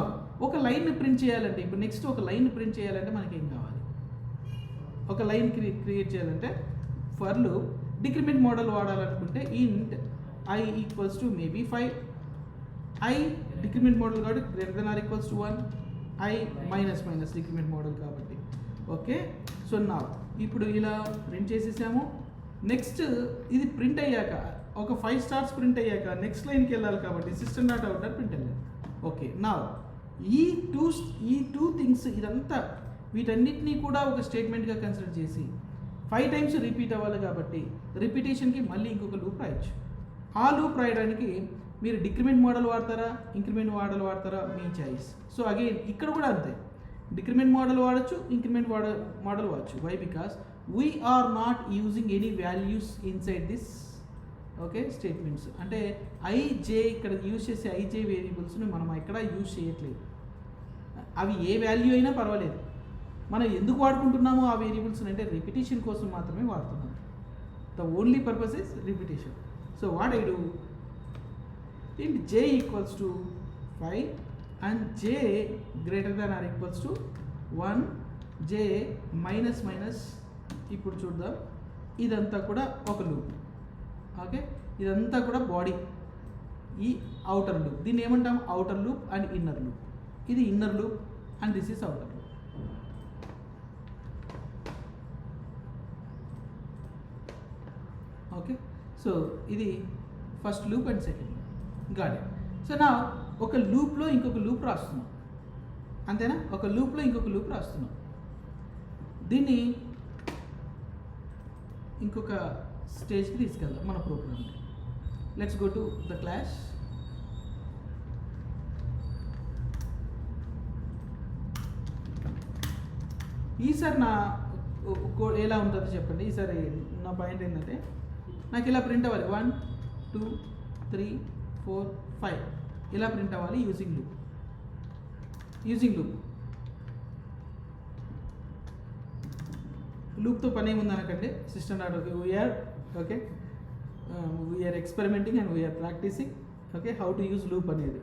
ఒక లైన్ని ప్రింట్ చేయాలంటే ఇప్పుడు నెక్స్ట్ ఒక లైన్ ప్రింట్ చేయాలంటే మనకి ఏం కావాలి? ఒక లైన్ క్రియేట్ చేయాలంటే ఫర్ లూప్ డిక్రిమెంట్ మోడల్ వాడాలనుకుంటే int I equals to maybe 5. I decrement model కాబట్టి greater than or equals to 1. I minus decrement model కాబట్టి. ఓకే, సో నా ఇప్పుడు ఇలా ప్రింట్ చేసేసాము. నెక్స్ట్ ఇది ప్రింట్ అయ్యాక ఒక 5 స్టార్స్ ప్రింట్ అయ్యాక నెక్స్ట్ లైన్కి వెళ్ళాలి కాబట్టి system dot out dot print వెళ్ళాలి. ఓకే, నా ఈ టూ థింగ్స్ ఇదంతా వీటన్నిటినీ కూడా ఒక స్టేట్మెంట్గా కన్సిడర్ చేసి 5 టైమ్స్ రిపీట్ అవ్వాలి కాబట్టి రిపీటేషన్కి మళ్ళీ ఇంకొక లూప్ రాయొచ్చు. ఆ లూప్ రాయడానికి మీరు డిక్రిమెంట్ మోడల్ వాడతారా, ఇంక్రిమెంట్ మోడల్ వాడతారా, మీ చాయిస్. సో అగైన్ ఇక్కడ కూడా అంతే, డిక్రిమెంట్ మోడల్ వాడచ్చు, ఇంక్రిమెంట్ మోడల్ వాడచ్చు. Why? Because we are not using any values inside this okay statements. అంటే ఐజే ఇక్కడ యూజ్ చేసే ఐజే వేరియబుల్స్ని మనం ఎక్కడ యూజ్ చేయట్లేదు. అవి ఏ వాల్యూ అయినా పర్వాలేదు. మనం ఎందుకు వాడుకుంటున్నామో ఆ వేరియబుల్స్ని అంటే రిపిటేషన్ కోసం మాత్రమే వాడుతున్నాం. The only purpose is repetition. So what I do, int j equals to 5 and j greater than or equals to 1, j minus. ఇప్పుడు చూద్దాం, ఇదంతా కూడా ఒక లూప్. ఓకే, ఇదంతా కూడా బాడీ, ఈ అవుటర్ లూప్. దీన్ని ఏమంటాం? Outer loop and inner loop. ఇది inner loop and this is outer loop. Okay, so ఇది first loop and second loop. గాడ్. సో నా ఒక లూప్లో ఇంకొక లూప్ రాస్తున్నాం, అంతేనా? ఒక లూప్లో ఇంకొక లూప్ రాస్తున్నాం. దీన్ని ఇంకొక స్టేజ్కి తీసుకెళ్దాం మన ప్రోగ్రామ్ని. Let's go to the class. ఈసారి నా ఎలా ఉంటుందో చెప్పండి. ఈసారి నా పాయింట్ ఏంటంటే నాకు ఇలా ప్రింట్ అవ్వాలి 1 2 3 4 5 ఇలా ప్రింట్ అవ్వాలి యూజింగ్ లూప్తో పని ఏముంది అనకండి. System dot we're experimenting and we're practicing how to use loop అనేది.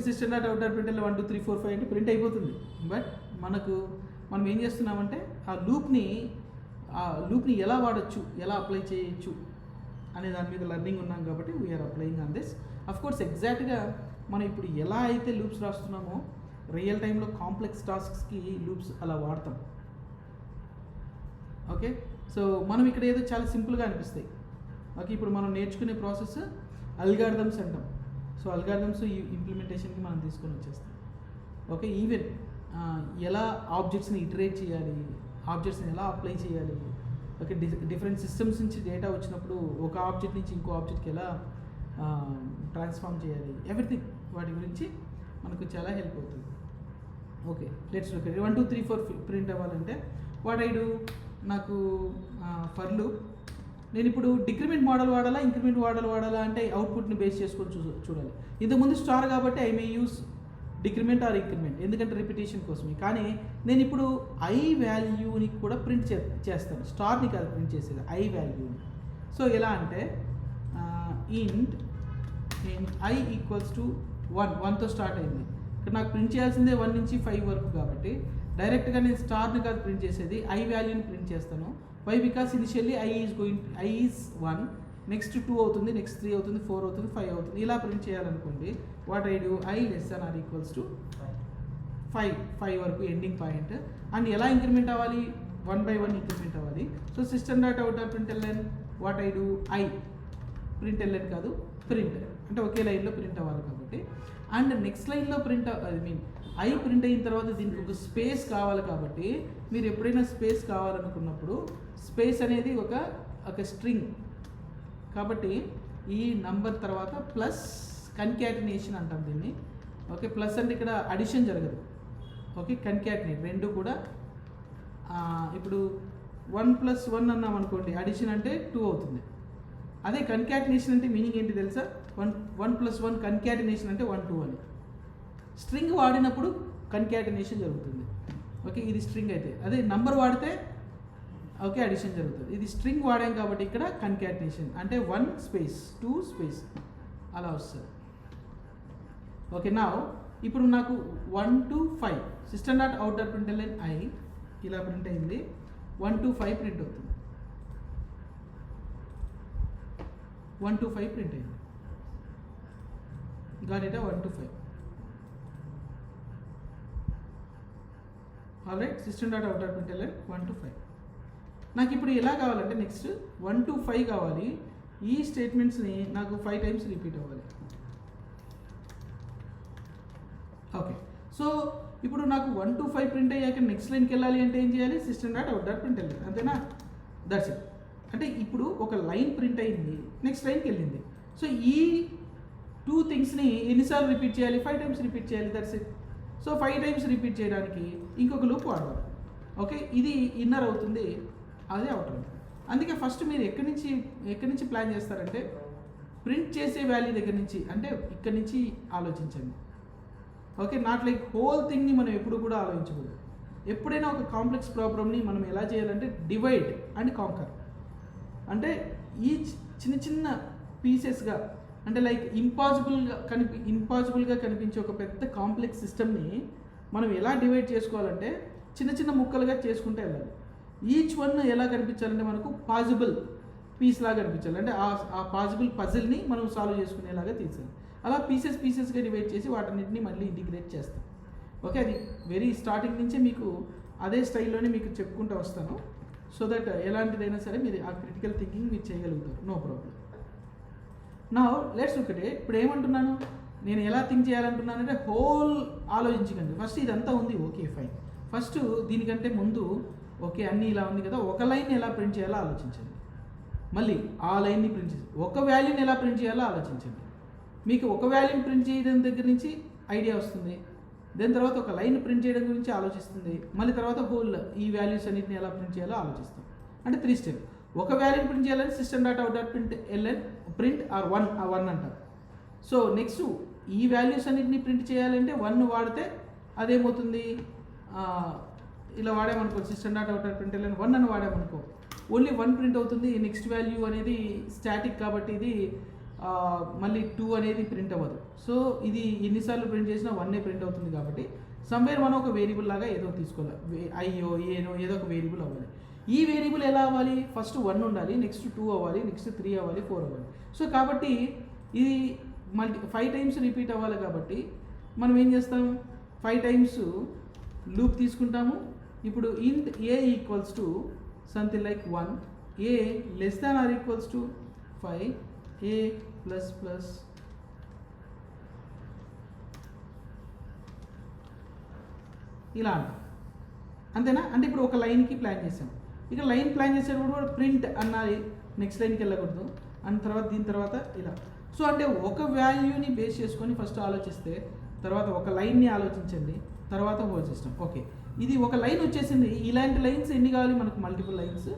System dot out dot print 1 2 3 4 5 అంటే ప్రింట్ అయిపోతుంది. బట్ మనం ఏం చేస్తున్నామంటే ఆ లూప్ని ఎలా వాడచ్చు, ఎలా అప్లై చేయొచ్చు అనే దాని మీద లెర్నింగ్ ఉన్నాం కాబట్టి we are applying on this. Of course ఎగ్జాక్ట్గా మనం ఇప్పుడు ఎలా అయితే లూప్స్ రాస్తున్నామో రియల్ టైంలో కాంప్లెక్స్ టాస్క్స్కి లూప్స్ అలా వాడతాం. సో మనం ఇక్కడ ఏదో చాలా సింపుల్గా అనిపిస్తాయి. ఇప్పుడు మనం నేర్చుకునే ప్రాసెస్ అల్గారిథమ్స్ అంటాం. సో అల్గారిథమ్స్ ఈ ఇంప్లిమెంటేషన్కి మనం తీసుకొని వచ్చేస్తాం. ఈవెన్ ఎలా ఆబ్జెక్ట్స్ని ఇటరేట్ చేయాలి, ఆబ్జెక్ట్స్ని ఎలా అప్లై చేయాలి, డిఫరెంట్ సిస్టమ్స్ నుంచి డేటా వచ్చినప్పుడు ఒక ఆబ్జెక్ట్ నుంచి ఇంకో ఆబ్జెక్ట్కి ఎలా ట్రాన్స్ఫార్మ్ చేయాలి, ఎవ్రీథింగ్ వాటి గురించి మనకు చాలా హెల్ప్ అవుతుంది. లెట్స్ లుక్ 1 2 3 4 ప్రింట్ అవ్వాలంటే వాట్ ఐ డూ, నాకు ఫర్ లూప్ నేను ఇప్పుడు డిక్రిమెంట్ మోడల్ వాడాలా, ఇంక్రిమెంట్ మోడల్ వాడాలా అంటే అవుట్పుట్ని బేస్ చేసుకొని చూడాలి. ఇంతకుముందు స్టార్ కాబట్టి I may use decrement or increment, ఎందుకంటే రిపిటేషన్ కోసమే. కానీ నేను ఇప్పుడు ఐ వాల్యూని కూడా ప్రింట్ చేస్తాను, స్టార్ని కాదు ప్రింట్ చేసేది, ఐ వాల్యూని. సో ఎలా అంటే ఇంట్ ఐ ఈక్వల్స్ టు 1తో స్టార్ట్ అయింది. ఇక్కడ నాకు ప్రింట్ చేయాల్సిందే 1 నుంచి 5 వరకు కాబట్టి డైరెక్ట్గా నేను స్టార్ని కాదు ప్రింట్ చేసేది, ఐ వాల్యూని ప్రింట్ చేస్తాను. Why because initially I is 1, next 2 అవుతుంది, నెక్స్ట్ 3 అవుతుంది, 4 అవుతుంది, 5 అవుతుంది. ఇలా ప్రింట్ చేయాలనుకోండి what I do, I less than or equals to 5 వరకు ఎండింగ్ పాయింట్. అండ్ ఎలా ఇంక్రిమెంట్ అవ్వాలి, 1 by 1 ఇంక్రిమెంట్ అవ్వాలి. So system dot out dot print L N what I do, I print L N కాదు ప్రింట్, అంటే ఒకే లైన్లో ప్రింట్ అవ్వాలి కాబట్టి. అండ్ నెక్స్ట్ లైన్లో ఐ ప్రింట్ అయిన తర్వాత దీనికి ఒక స్పేస్ కావాలి కాబట్టి మీరు ఎప్పుడైనా స్పేస్ కావాలనుకున్నప్పుడు స్పేస్ అనేది ఒక స్ట్రింగ్ కాబట్టి ఈ నంబర్ తర్వాత ప్లస్ కన్కాటినేషన్ అంటాం దీన్ని. ప్లస్ అంటే ఇక్కడ అడిషన్ జరగదు. కన్కాటినేట్ రెండు కూడా. ఇప్పుడు 1 + 1 అన్నాం అనుకోండి, అడిషన్ అంటే 2 అవుతుంది. అదే కన్కాటినేషన్ అంటే మీనింగ్ ఏంటి తెలుసా, 1 + 1 కన్కాటినేషన్ అంటే 1 2 అని. స్ట్రింగ్ వాడినప్పుడు కన్కాటినేషన్ జరుగుతుంది. ఇది స్ట్రింగ్ అయితే, అదే నంబర్ వాడితే అడిషన్ జరుగుతుంది. ఇది స్ట్రింగ్ వాడాం కాబట్టి ఇక్కడ కన్కాటినేషన్ అంటే 1 స్పేస్ 2 స్పేస్ అలా వస్తుంది. నా ఇప్పుడు నాకు 1 to 5 system dot out dot print L N I ఇలా ప్రింట్ అయింది, 1 to 5 ప్రింట్ అవుతుంది. 1 to 5 ప్రింట్ అయింది. Got it 1 to 5. Alright, system dot out dot print L N 1 to 5. నాకు ఇప్పుడు ఎలా కావాలంటే నెక్స్ట్ 1 to 5 కావాలి. ఈ స్టేట్మెంట్స్ని నాకు 5 times రిపీట్ అవ్వాలి. సో ఇప్పుడు నాకు 1 to 5 ప్రింట్ అయ్యాక నెక్స్ట్ లైన్కి వెళ్ళాలి అంటే ఏం చేయాలి, system dot out dot print L N, అంతేనా? That's it. అంటే ఇప్పుడు ఒక లైన్ ప్రింట్ అయింది, నెక్స్ట్ లైన్కి వెళ్ళింది. సో ఈ 2 థింగ్స్ని ఎన్నిసార్లు రిపీట్ చేయాలి, 5 times రిపీట్ చేయాలి. That's it. So 5 times repeat చేయడానికి ఇంకొక లూప్ వాడవాలి. ఇది ఇన్నర్ అవుతుంది, అదే అవుటర్ అవుతుంది. అందుకే ఫస్ట్ మీరు ఎక్కడి నుంచి ప్లాన్ చేస్తారంటే ప్రింట్ చేసే వాల్యూ దగ్గర నుంచి, అంటే ఇక్కడి నుంచి ఆలోచించండి. నాట్ లైక్ హోల్ థింగ్ని మనం ఎప్పుడు కూడా ఆలోచించకూడదు. ఎప్పుడైనా ఒక కాంప్లెక్స్ ప్రాబ్లమ్ని మనం ఎలా చేయాలంటే డివైడ్ అండ్ కాంకర్, అంటే ఈ చిన్న చిన్న పీసెస్గా, అంటే లైక్ ఇంపాసిబుల్గా కనిపించే ఒక పెద్ద కాంప్లెక్స్ సిస్టమ్ని మనం ఎలా డివైడ్ చేసుకోవాలంటే చిన్న చిన్న ముక్కలుగా చేసుకుంటూ వెళ్ళాలి. ఈచ్ వన్ ఎలా కనిపించాలంటే మనకు పాసిబుల్ పీస్ లాగా కనిపించాలి, అంటే ఆ పాసిబుల్ పజిల్ని మనం సాల్వ్ చేసుకునేలాగా తీసాలి. అలా పీసెస్గా డివైడ్ చేసి వాటన్నిటిని మళ్ళీ ఇంటిగ్రేట్ చేస్తాం. అది వెరీ స్టార్టింగ్ నుంచే మీకు అదే స్టైల్లోనే మీకు చెప్పుకుంటూ వస్తాను. సో దట్ ఎలాంటిదైనా సరే మీరు ఆ క్రిటికల్ థింకింగ్ మీరు చేయగలుగుతారు, నో ప్రాబ్లం. నా లెట్స్ లుక్ ఎట్ ఇట్. ఇప్పుడు ఏమంటున్నాను, నేను ఎలా థింక్ చేయాలంటున్నానంటే హోల్ ఆలోచించకండి. ఫస్ట్ ఇదంతా ఉంది, ఫైన్. ఫస్ట్ దీనికంటే ముందు అన్నీ ఇలా ఉంది కదా, ఒక లైన్ ఎలా ప్రింట్ చేయాలో ఆలోచించండి. మళ్ళీ ఆ లైన్ని ప్రింట్ చేసి ఒక వాల్యూని ఎలా ప్రింట్ చేయాలో ఆలోచించండి. మీకు ఒక వాల్యూని ప్రింట్ చేయడం దగ్గర నుంచి ఐడియా వస్తుంది, దాని తర్వాత ఒక లైన్ ప్రింట్ చేయడం గురించి ఆలోచిస్తుంది, మళ్ళీ తర్వాత హోల్ ఈ వాల్యూస్ అన్నింటిని ఎలా ప్రింట్ చేయాలో ఆలోచిస్తాం. అంటే 3 స్టెప్. ఒక వాల్యూని ప్రింట్ చేయాలని system dot out dot print L N print or one అంటారు. సో నెక్స్ట్ ఈ వాల్యూస్ అన్నింటినీ ప్రింట్ చేయాలంటే 1 వాడితే అదేమవుతుంది, ఇలా వాడామనుకో system dot out dot print L N 1 అని వాడామనుకో ఓన్లీ 1 ప్రింట్ అవుతుంది. నెక్స్ట్ వాల్యూ అనేది స్టాటిక్ కాబట్టి ఇది మళ్ళీ 2 అనేది ప్రింట్ అవ్వదు. సో ఇది ఎన్నిసార్లు ప్రింట్ చేసినా 1 ప్రింట్ అవుతుంది కాబట్టి సమ్వేర్ మనం ఒక వేరియబుల్ లాగా ఏదో తీసుకోవాలి, ఐయో ఏనో ఏదో ఒక వేరియబుల్ అవ్వాలి. ఈ వేరియబుల్ ఎలా అవ్వాలి, ఫస్ట్ 1 ఉండాలి, నెక్స్ట్ 2 అవ్వాలి, నెక్స్ట్ 3 అవ్వాలి, 4 అవ్వాలి. సో కాబట్టి ఇది 5 టైమ్స్ రిపీట్ అవ్వాలి కాబట్టి మనం ఏం చేస్తాం, 5 టైమ్స్ లూప్ తీసుకుంటాము. ఇప్పుడు int A equals to something like 1, A less than or equals to 5, A plus plus ఇలా అంటాం. అంతేనా? అంటే ఇప్పుడు ఒక లైన్కి ప్లాన్ చేసాం. ఇక లైన్ ప్లాన్ చేసేటప్పుడు కూడా ప్రింట్ అన్నది నెక్స్ట్ లైన్కి వెళ్ళకూడదు, అండ్ తర్వాత దీని తర్వాత ఇలా. సో అంటే ఒక వాల్యూని బేస్ చేసుకొని ఫస్ట్ ఆలోచిస్తే, తర్వాత ఒక లైన్ని ఆలోచించండి, తర్వాత హోల్ సిస్టమ్. ఓకే, ఇది ఒక లైన్ వచ్చేసింది. ఇలాంటి లైన్స్ ఎన్ని కావాలి మనకు? మల్టిపుల్ లైన్స్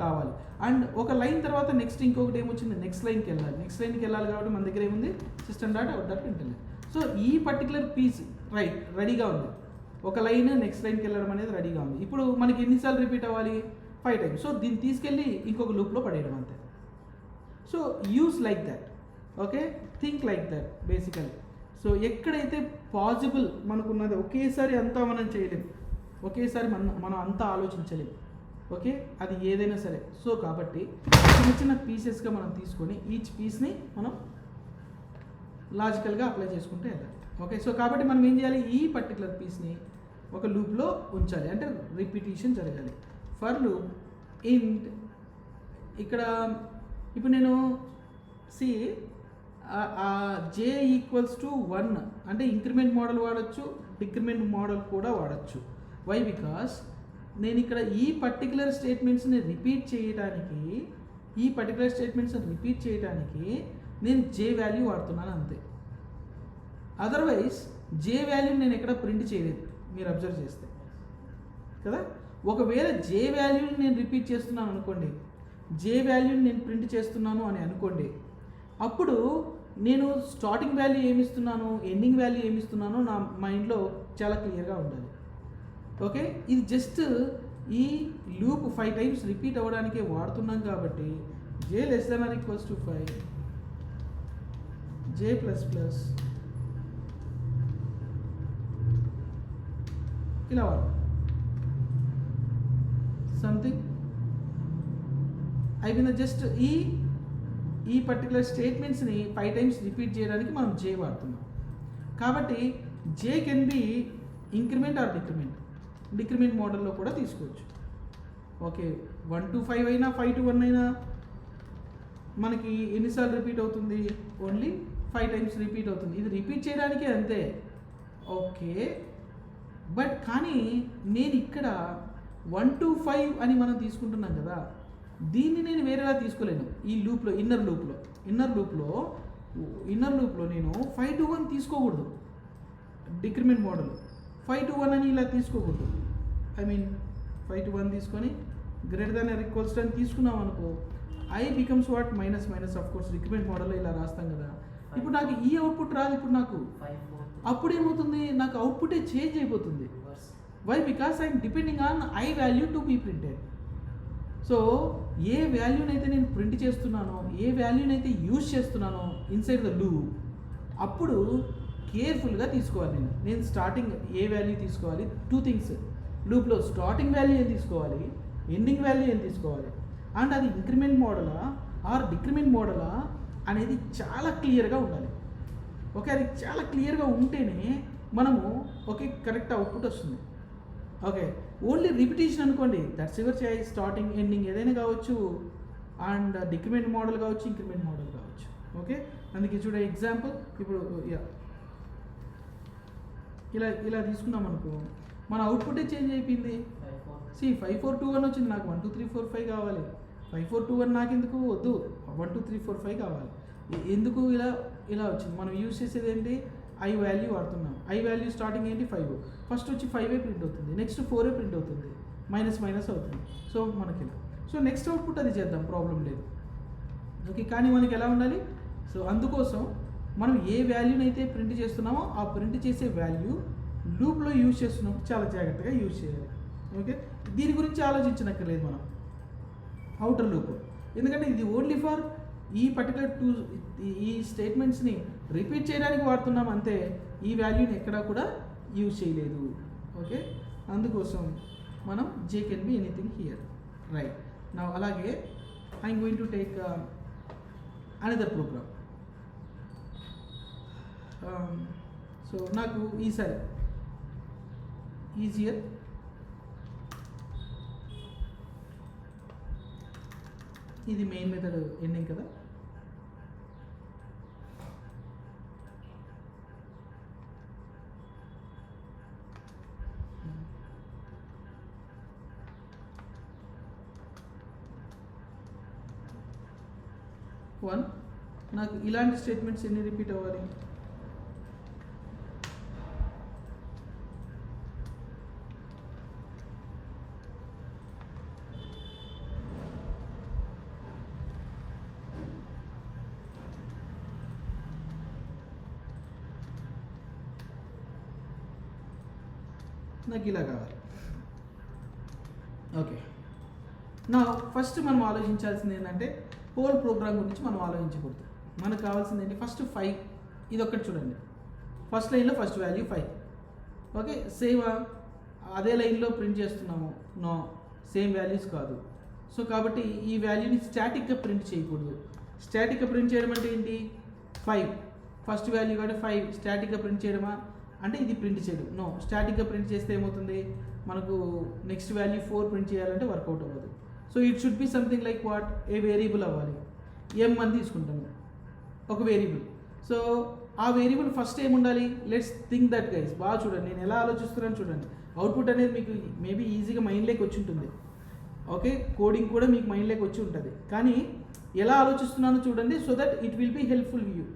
కావాలి. అండ్ ఒక లైన్ తర్వాత నెక్స్ట్ ఇంకొకటి ఏమొచ్చింది, నెక్స్ట్ లైన్కి వెళ్ళాలి. నెక్స్ట్ లైన్కి వెళ్ళాలి కాబట్టి మన దగ్గర ఏముంది, system dot out dot print L N. So ఈ పర్టికులర్ పీస్ రెడీగా ఉంది. ఒక లైన్ నెక్స్ట్ లైన్కి వెళ్ళడం అనేది రెడీగా ఉంది. ఇప్పుడు మనకి ఎన్నిసార్లు రిపీట్ అవ్వాలి, 5 టైమ్స్. సో దీన్ని తీసుకెళ్ళి ఇంకొక లూప్లో పడేయడం అంతే. So use like that, okay, think like that basically. So ఎక్కడైతే పాసిబుల్ మనకున్నది, ఒకేసారి అంతా మనం చేయలేం, ఒకేసారి మనం అంతా ఆలోచించలేం, ఓకే, అది ఏదైనా సరే. సో కాబట్టి చిన్న చిన్న పీసెస్గా మనం తీసుకొని ఈచ్ పీస్ని మనం లాజికల్గా అప్లై చేసుకుంటే వెళ్ళాలి. ఓకే, సో కాబట్టి మనం ఏం చేయాలి, ఈ పర్టికులర్ పీస్ని ఒక లూప్లో ఉంచాలి, అంటే రిపిటీషన్ జరగాలి. ఫర్ లూప్ ఇంట్ ఇక్కడ ఇప్పుడు నేను సి జే ఈక్వల్స్ టు 1 అంటే ఇంక్రిమెంట్ మోడల్ వాడచ్చు, డిక్రిమెంట్ మోడల్ కూడా వాడచ్చు. వై? బికాస్ నేను ఇక్కడ ఈ పర్టికులర్ స్టేట్మెంట్స్ని రిపీట్ చేయడానికి నేను జే వాల్యూ వాడుతున్నాను అంతే. అదర్వైజ్ జే వాల్యూని నేను ఎక్కడ ప్రింట్ చేయలేదు, మీరు అబ్జర్వ్ చేస్తే కదా. ఒకవేళ జే వాల్యూని నేను రిపీట్ చేస్తున్నాను అనుకోండి, జే వాల్యూని నేను ప్రింట్ చేస్తున్నాను అని అనుకోండి, అప్పుడు నేను స్టార్టింగ్ వాల్యూ ఏమిస్తున్నాను, ఎండింగ్ వాల్యూ ఏమిస్తున్నానో నా మైండ్లో చాలా క్లియర్గా ఉండాలి. ఓకే, ఇది జస్ట్ ఈ లూప్ 5 టైమ్స్ రిపీట్ అవ్వడానికే వాడుతున్నాం కాబట్టి J less than or equals to 5, J plus plus ఇలా వాడు సంథింగ్ అయిపోయింది. జస్ట్ ఈ పర్టికులర్ స్టేట్మెంట్స్ని 5 టైమ్స్ రిపీట్ చేయడానికి మనం జే వాడుతున్నాం కాబట్టి J can be increment or decrement మోడల్లో కూడా తీసుకోవచ్చు. ఓకే, 1 to 5 అయినా 5 to 1 అయినా మనకి ఎన్నిసార్లు రిపీట్ అవుతుంది, ఓన్లీ 5 టైమ్స్ రిపీట్ అవుతుంది. ఇది రిపీట్ చేయడానికే అంతే. ఓకే, బట్ కానీ నేను ఇక్కడ 1 to 5 అని మనం తీసుకుంటున్నాం కదా, దీన్ని నేను వేరేలా తీసుకోలేను. ఈ లూప్లో ఇన్నర్ లూప్లో నేను 5 to 1 తీసుకోకూడదు. డిక్రిమెంట్ మోడల్ 5 to 1 అని ఇలా తీసుకోకూడదు. 5 to 1 తీసుకొని greater than or equals to అని తీసుకున్నాం అనుకో, I becomes what minus of course decrement మోడల్లో ఇలా రాస్తాం కదా. ఇప్పుడు నాకు ఈ అవుట్పుట్ రాదు, ఇప్పుడు నాకు అప్పుడు ఏమవుతుంది, నాకు అవుట్పుటే చేంజ్ అయిపోతుంది. Why? Because I'm depending on I value to be printed. So ఏ వాల్యూనైతే నేను ప్రింట్ చేస్తున్నానో, ఏ వాల్యూనైతే యూజ్ చేస్తున్నానో ఇన్సైడ్ ద లూప్, అప్పుడు కేర్ఫుల్గా తీసుకోవాలి. నేను స్టార్టింగ్ ఏ వాల్యూ తీసుకోవాలి, 2 థింగ్స్ లూప్లో, స్టార్టింగ్ వాల్యూ ఏం తీసుకోవాలి, ఎండింగ్ వాల్యూ ఏం తీసుకోవాలి, అండ్ అది ఇంక్రిమెంట్ మోడలా ఆర్ డిక్రిమెంట్ మోడలా అనేది చాలా క్లియర్గా ఉండాలి. ఓకే, అది చాలా క్లియర్గా ఉంటేనే మనము ఓకే కరెక్ట్ అవుట్పుట్ వస్తుంది. ఓకే, ఓన్లీ రిపిటేషన్ అనుకోండి, that's your choice, starting ending ఏదైనా కావచ్చు, అండ్ డిక్రిమెంట్ మోడల్ కావచ్చు, ఇంక్రిమెంట్ మోడల్ కావచ్చు. ఓకే, అందుకే చూడే ఎగ్జాంపుల్ ఇప్పుడు ఇలా తీసుకున్నాం అనుకో, మన అవుట్పుటే చేంజ్ అయిపోయింది. 5 4 2 1 వచ్చింది, నాకు 1 2 3 4 5 కావాలి. 5421 నాకెందుకు వద్దు, 1 2 3 4 5 కావాలి. ఎందుకు ఇలా వచ్చింది? మనం యూజ్ చేసేది ఏంటి? ఐ వాల్యూ వాడుతున్నాం. ఐ వాల్యూ స్టార్టింగ్ ఏంటి 5, ఫస్ట్ వచ్చి 5 ప్రింట్ అవుతుంది, నెక్స్ట్ 4 ప్రింట్ అవుతుంది, మైనస్ అవుతుంది. సో మనకి సో నెక్స్ట్ అవుట్పుట్ అది చేద్దాం, ప్రాబ్లం లేదు. ఓకే, కానీ మనకి ఎలా ఉండాలి? సో అందుకోసం మనం ఏ వాల్యూని అయితే ప్రింట్ చేస్తున్నామో ఆ ప్రింట్ చేసే వాల్యూ లూప్లో యూజ్ చేస్తున్నప్పుడు చాలా జాగ్రత్తగా యూజ్ చేయాలి. ఓకే, దీని గురించి ఆలోచించనక్కర్లేదు మనం అవుటర్ లూప్, ఎందుకంటే ఇది ఓన్లీ ఫర్ ఈ పర్టికులర్ ఈ స్టేట్మెంట్స్ని రిపీట్ చేయడానికి వాడుతున్నాం అంతే, ఈ వాల్యూని ఎక్కడా కూడా యూజ్ చేయలేదు. ఓకే, అందుకోసం మనం J can be anything here, right. నా అలాగే I'm going to take another program. So నాకు ఈసారి ఈజియర్ ఇది మెయిన్ మెథడ్ ఎండింగ్ కదా. వన్, నాకు ఇలాంటి స్టేట్మెంట్స్ ఎన్ని రిపీట్ అవ్వాలి? నాకు ఇలా కావాలి. ఓకే, నా ఫస్ట్ మనం ఆలోచించాల్సింది ఏంటంటే హోల్ ప్రోగ్రామ్ గురించి మనం ఆలోచించకూడదు. మనకు కావాల్సింది ఏంటి? ఫస్ట్ 5, ఇది ఒక్కటి చూడండి, ఫస్ట్ లైన్లో ఫస్ట్ వాల్యూ 5. ఓకే, సేమ్ అదే లైన్లో ప్రింట్ చేస్తున్నాము, నో, సేమ్ వాల్యూస్ కాదు. సో కాబట్టి ఈ వాల్యూని స్టాటిక్గా ప్రింట్ చేయకూడదు. స్టాటిక్గా ప్రింట్ చేయడం అంటే ఏంటి? 5 ఫస్ట్ వాల్యూ కాబట్టి 5 స్టాటిక్గా ప్రింట్ చేయడమా అంటే ఇది ప్రింట్ చేయడం. నో, స్టాటిక్గా ప్రింట్ చేస్తే ఏమవుతుంది? మనకు నెక్స్ట్ వాల్యూ 4 ప్రింట్ చేయాలంటే వర్కౌట్ అవ్వదు. So it should be something like what, A variable అవ్వాలి. ఎం అని తీసుకుంటాము ఒక వేరియబుల్. సో ఆ వేరియబుల్ ఫస్ట్ ఏముండాలి? లెట్స్ థింక్ దట్ గైస్, బాగా చూడండి, నేను ఎలా ఆలోచిస్తున్నాను చూడండి. అవుట్పుట్ అనేది మీకు మేబీ ఈజీగా మైండ్లోకి వచ్చి ఉంటుంది. ఓకే, కోడింగ్ కూడా మీకు మైండ్లోకి వచ్చి ఉంటుంది, కానీ ఎలా ఆలోచిస్తున్నానో చూడండి. So that it will be helpful view,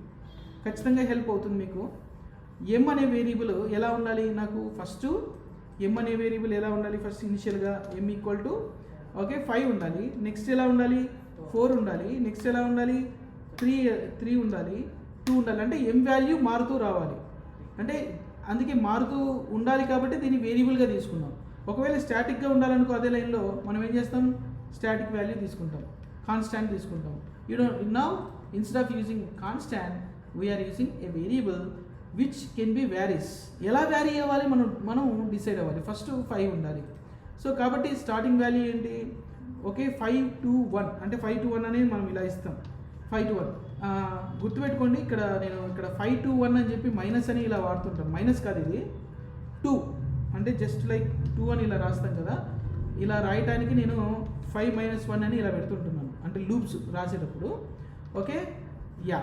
ఖచ్చితంగా హెల్ప్ అవుతుంది మీకు. ఎం అనే వేరియబుల్ ఎలా ఉండాలి? నాకు ఫస్ట్ ఎం అనే వేరియబుల్ ఎలా ఉండాలి? ఫస్ట్ ఇనిషియల్గా ఎం ఈక్వల్ టు ఓకే 5 ఉండాలి. నెక్స్ట్ ఎలా ఉండాలి? 4 ఉండాలి. నెక్స్ట్ ఎలా ఉండాలి? 3 ఉండాలి, 2 ఉండాలి. అంటే ఎం వాల్యూ మారుతూ రావాలి. అంటే అందుకే మారుతూ ఉండాలి కాబట్టి దీన్ని వేరియబుల్గా తీసుకున్నాం. ఒకవేళ స్టాటిక్గా ఉండాలనుకో అదే లైన్లో మనం ఏం చేస్తాం? స్టాటిక్ వాల్యూ తీసుకుంటాం, కాన్స్టాంట్ తీసుకుంటాం. Now instead of using constant we are using a variable which can be varies. ఎలా వ్యారీ అవ్వాలి మనం డిసైడ్ అవ్వాలి. ఫస్ట్ 5 ఉండాలి. సో కాబట్టి స్టార్టింగ్ వాల్యూ ఏంటి? ఓకే 5 to 1 అంటే 5 to 1 అనేది మనం ఇలా ఇస్తాం. 5 to 1 గుర్తుపెట్టుకోండి, నేను ఇక్కడ 5 to 1 అని చెప్పి మైనస్ అని ఇలా వాడుతుంటాను. మైనస్ కాదు, ఇది 2 అంటే జస్ట్ లైక్ 2 అని ఇలా రాస్తాం కదా. ఇలా రాయటానికి నేను 5 - 1 అని ఇలా పెడుతుంటున్నాను, అంటే లూప్స్ రాసేటప్పుడు. ఓకే, యా,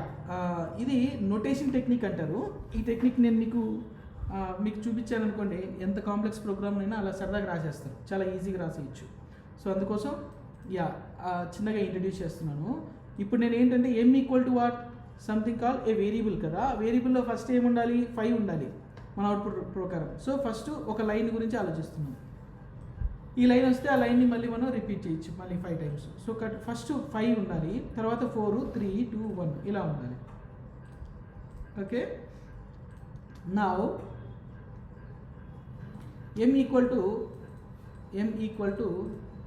ఇది నోటేషన్ టెక్నిక్ అంటారు. ఈ టెక్నిక్ నేను మీకు చూపించాను అనుకోండి, ఎంత కాంప్లెక్స్ ప్రోగ్రామ్ అయినా అలా సరదాగా రాసేస్తారు, చాలా ఈజీగా రాసేయచ్చు. సో అందుకోసం యా చిన్నగా ఇంట్రడ్యూస్ చేస్తున్నాను. ఇప్పుడు నేను ఏంటంటే M equal to what, something call a variable కదా. వేరియబుల్లో ఫస్ట్ ఏముండాలి? 5 ఉండాలి మన అవుట్పుట్ ప్రకారం. సో ఫస్ట్ ఒక లైన్ గురించి ఆలోచిస్తున్నాం. ఈ లైన్ వస్తే ఆ లైన్ని మళ్ళీ మనం రిపీట్ చేయొచ్చు, మళ్ళీ 5 times. సో ఫస్ట్ 5 ఉండాలి, తర్వాత 4 3 2 1 ఇలా ఉండాలి. Okay, now M equal to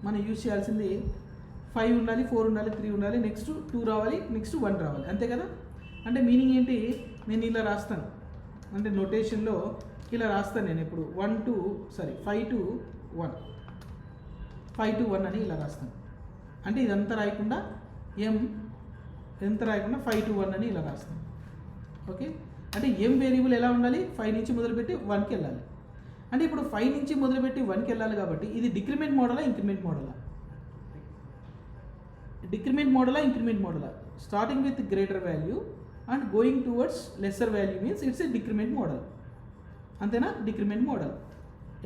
మనం యూజ్ చేయాల్సింది 5 ఉండాలి, 4 ఉండాలి, 3 ఉండాలి, నెక్స్ట్ 2 రావాలి, నెక్స్ట్ 1 రావాలి, అంతే కదా. అంటే మీనింగ్ ఏంటి? నేను ఇలా రాస్తాను, అంటే నోటేషన్లో ఇలా రాస్తాను నేను ఎప్పుడు 5 to 1 5 to 1 అని ఇలా రాస్తాను. అంటే ఇదంతా రాయకుండా 5 to 1 అని ఇలా రాస్తాను. ఓకే, అంటే ఎం వేరియబుల్ ఎలా ఉండాలి? 5 నుంచి మొదలుపెట్టి 1కి వెళ్ళాలి. అంటే ఇప్పుడు 5 నుంచి మొదలుపెట్టి 1కి వెళ్ళాలి కాబట్టి ఇది డిక్రిమెంట్ మోడలా, ఇంక్రిమెంట్ మోడలా? డిక్రిమెంట్ మోడలా? Starting with greater value and going towards lesser value means it's a decrement model, అంతేనా? డిక్రిమెంట్ మోడల్,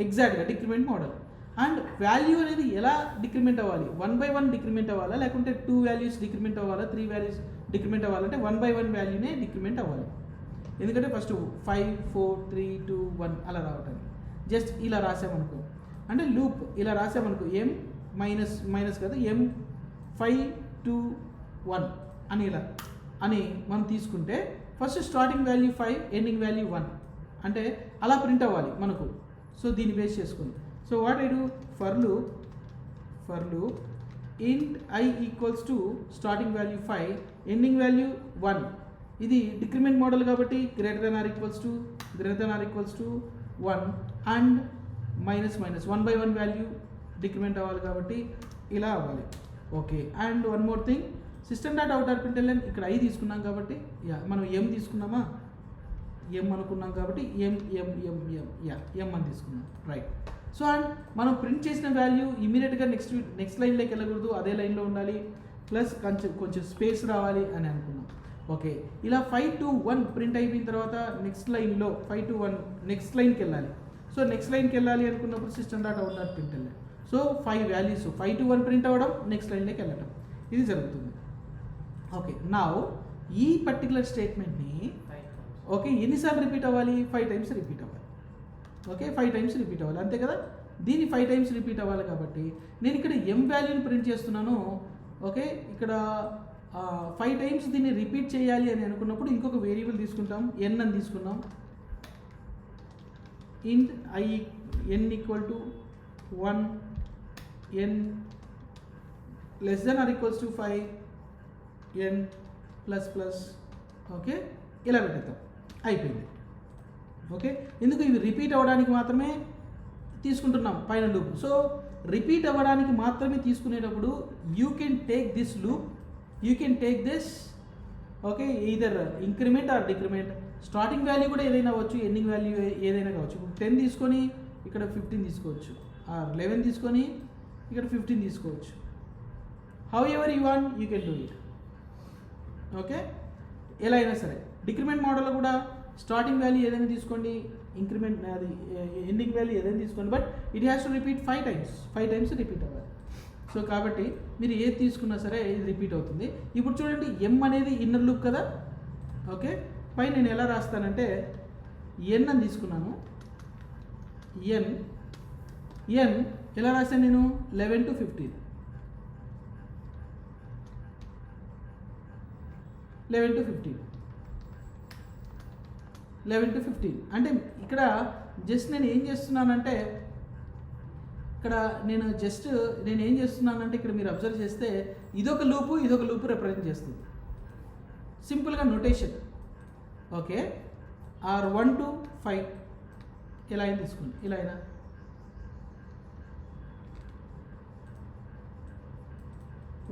ఎగ్జాక్ట్గా డిక్రిమెంట్ మోడల్. అండ్ వాల్యూ అనేది ఎలా డిక్రిమెంట్ అవ్వాలి, 1 by 1 డిక్రిమెంట్ అవ్వాలా, లేకుంటే 2 వాల్యూస్ డిక్రిమెంట్ అవ్వాలా, 3 వాల్యూస్ డిక్రిమెంట్ అవ్వాలంటే 1 by 1 వాల్యూనే డిక్రిమెంట్ అవ్వాలి. ఎందుకంటే ఫస్ట్ 5 4 3 2 1 అలా రావటానికి జస్ట్ ఇలా రాసామనుకో, అంటే లూప్ ఇలా రాసామనుకో, m మైనస్ కదా, m 5 2 1 అని ఇలా అని మనం తీసుకుంటే first starting value 5 ending value 1 అంటే అలా ప్రింట్ అవ్వాలి మనకు. సో దీన్ని బేస్ చేసుకుని, so what I do, for loop int I equals to starting value 5 ending value 1. ఇది డిక్రిమెంట్ మోడల్ కాబట్టి greater than or equals to 1 and minus 1 by 1 value decrement అవ్వాలి కాబట్టి ఇలా అవ్వాలి. Okay, and one more thing, system dot out println ఇక్కడ I తీసుకున్నాం కాబట్టి మనం m తీసుకున్నామా, m అనుకున్నాం కాబట్టి m అని తీసుకున్నాం, రైట్. సో అండ్ మనం ప్రింట్ చేసిన వాల్యూ ఇమీడియట్గా నెక్స్ట్ లైన్లోకి వెళ్ళకూడదు, అదే లైన్లో ఉండాలి, ప్లస్ కొంచెం స్పేస్ రావాలి అని అనుకున్నాం. ఓకే, ఇలా 5 to 1 ప్రింట్ అయిపోయిన తర్వాత నెక్స్ట్ లైన్లో 5 to 1 నెక్స్ట్ లైన్కి వెళ్ళాలి. సో నెక్స్ట్ లైన్కి వెళ్ళాలి అనుకున్నప్పుడు system dot out println. So 5 values 5 to 1 print అవ్వడం, నెక్స్ట్ లైన్లోకి వెళ్ళడం, ఇది జరుగుతుంది. ఓకే, నా ఈ పర్టికులర్ స్టేట్మెంట్ని ఓకే ఎన్నిసార్లు రిపీట్ అవ్వాలి, 5 times రిపీట్ అవ్వాలి. ఓకే, 5 times రిపీట్ అవ్వాలి, అంతే కదా. దీన్ని 5 times రిపీట్ అవ్వాలి కాబట్టి నేను ఇక్కడ m వాల్యూని ప్రింట్ చేస్తున్నాను. ఓకే, ఇక్కడ 5 times దీన్ని రిపీట్ చేయాలి అని అనుకున్నప్పుడు ఇంకొక వేరియబుల్ తీసుకుంటాం, n అని తీసుకున్నాం. int n equal to 1 n less than or equals to 5 n plus. Okay, ఇలా పెట్టేద్దాం, అయిపోయింది. ఓకే, ఎందుకు ఇవి రిపీట్ అవ్వడానికి మాత్రమే తీసుకుంటున్నాం పైన లూప్. సో రిపీట్ అవ్వడానికి మాత్రమే తీసుకునేటప్పుడు you can take this loop, you can take this. Okay, either increment or decrement, starting value కూడా ఏదైనా అవ్వచ్చు, ఎండింగ్ వాల్యూ ఏదైనా కావచ్చు. 10 తీసుకొని ఇక్కడ 15 తీసుకోవచ్చు, ఆర్ 11 తీసుకొని ఇక్కడ 15 తీసుకోవచ్చు. How ever you want you can do it. Okay, ఎలా అయినా సరే. డిక్రిమెంట్ మోడల్లో కూడా స్టార్టింగ్ వాల్యూ ఏదైనా తీసుకోండి, ఇంక్రిమెంట్ అది ఎండింగ్ వాల్యూ ఏదైనా తీసుకోండి, but it has to repeat 5 times repeat అవ్వాలి. సో కాబట్టి మీరు ఏది తీసుకున్నా సరే ఇది రిపీట్ అవుతుంది. ఇప్పుడు చూడండి, m అనేది ఇన్నర్ లూప్ కదా. ఓకే, పై నేను ఎలా రాస్తానంటే n అని తీసుకున్నాను. n ఎలా రాశాను నేను, 11 to 15 11 to 15 అంటే ఇక్కడ జస్ట్ నేను ఏం చేస్తున్నానంటే ఇక్కడ నేను ఏం చేస్తున్నానంటే ఇక్కడ మీరు అబ్జర్వ్ చేస్తే ఇదొక లూపు రిప్రజెంట్ చేస్తుంది. సింపుల్గా నోటేషన్. ఓకే, ఆర్ 1 to 5 ఇలా అయినా తీసుకోండి, ఇలా అయినా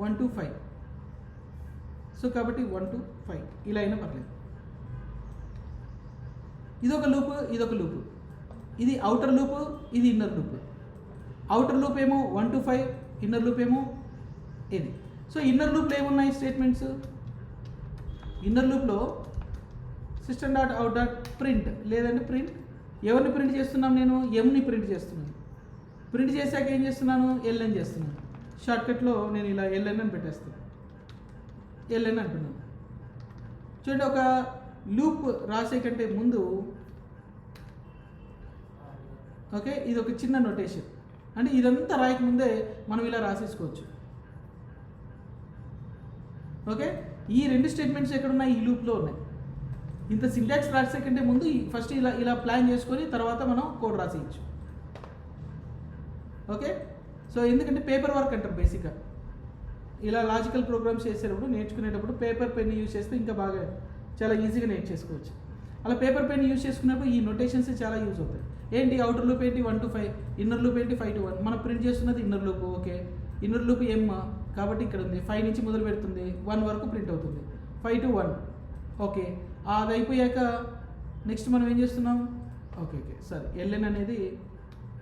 1 to 5. సో కాబట్టి 1 to 5 ఇలా అయినా పర్లేదు. ఇదొక లూపు, ఇది అవుటర్ లూపు, ఇది ఇన్నర్ లూపు. అవుటర్ లూప్ ఏమో 1 to 5, ఇన్నర్ లూప్ ఏమో ఇది. సో ఇన్నర్ లూప్లో ఏమున్నాయి స్టేట్మెంట్స్, ఇన్నర్ లూప్లో system dot out dot print లేదంటే ప్రింట్. ఎవరిని ప్రింట్ చేస్తున్నాం, నేను ఎంని ప్రింట్ చేస్తున్నాను. ప్రింట్ చేశాక ఏం చేస్తున్నాను, ఎల్ఎన్ చేస్తున్నాను. షార్ట్కట్లో నేను ఇలా ఎల్ఎన్ అని పెట్టేస్తాను, ఎల్ఎన్ అంటున్నాను. చూడండి, ఒక లూప్ రాసే కంటే ముందు ఓకే ఇది ఒక చిన్న నోటేషన్, అంటే ఇదంతా రాయకముందే మనం ఇలా రాసేసుకోవచ్చు. ఓకే, ఈ 2 స్టేట్మెంట్స్ ఎక్కడున్నాయి, ఈ లూప్లో ఉన్నాయి. ఇంత సింటాక్స్ రాసే కంటే ముందు ఫస్ట్ ఇలా ప్లాన్ చేసుకొని తర్వాత మనం కోడ్ రాసేయచ్చు. ఓకే, సో ఎందుకంటే పేపర్ వర్క్ అంటారు బేసిక్గా. ఇలా లాజికల్ ప్రోగ్రామ్స్ చేసేటప్పుడు నేర్చుకునేటప్పుడు పేపర్ పెన్ యూజ్ చేస్తే ఇంకా బాగా చాలా ఈజీగా నేర్చేసుకోవచ్చు. అలా పేపర్ పెన్ యూజ్ చేసుకున్నప్పుడు ఈ నోటేషన్స్ చాలా యూజ్ అవుతాయి. ఏంటి, అవుటర్ లూప్ ఏంటి 1 to 5, ఇన్నర్ లూప్ ఏంటి 5 to 1. మనం ప్రింట్ చేస్తున్నది inner loop. Okay, inner loop m కాబట్టి ఇక్కడ ఉంది, 5 నుంచి మొదలు పెడుతుంది, 1 వరకు ప్రింట్ అవుతుంది, 5 to 1. ఓకే, అది అయిపోయాక నెక్స్ట్ మనం ఏం చేస్తున్నాం, ఓకే సరే ఎల్ఎన్ అనేది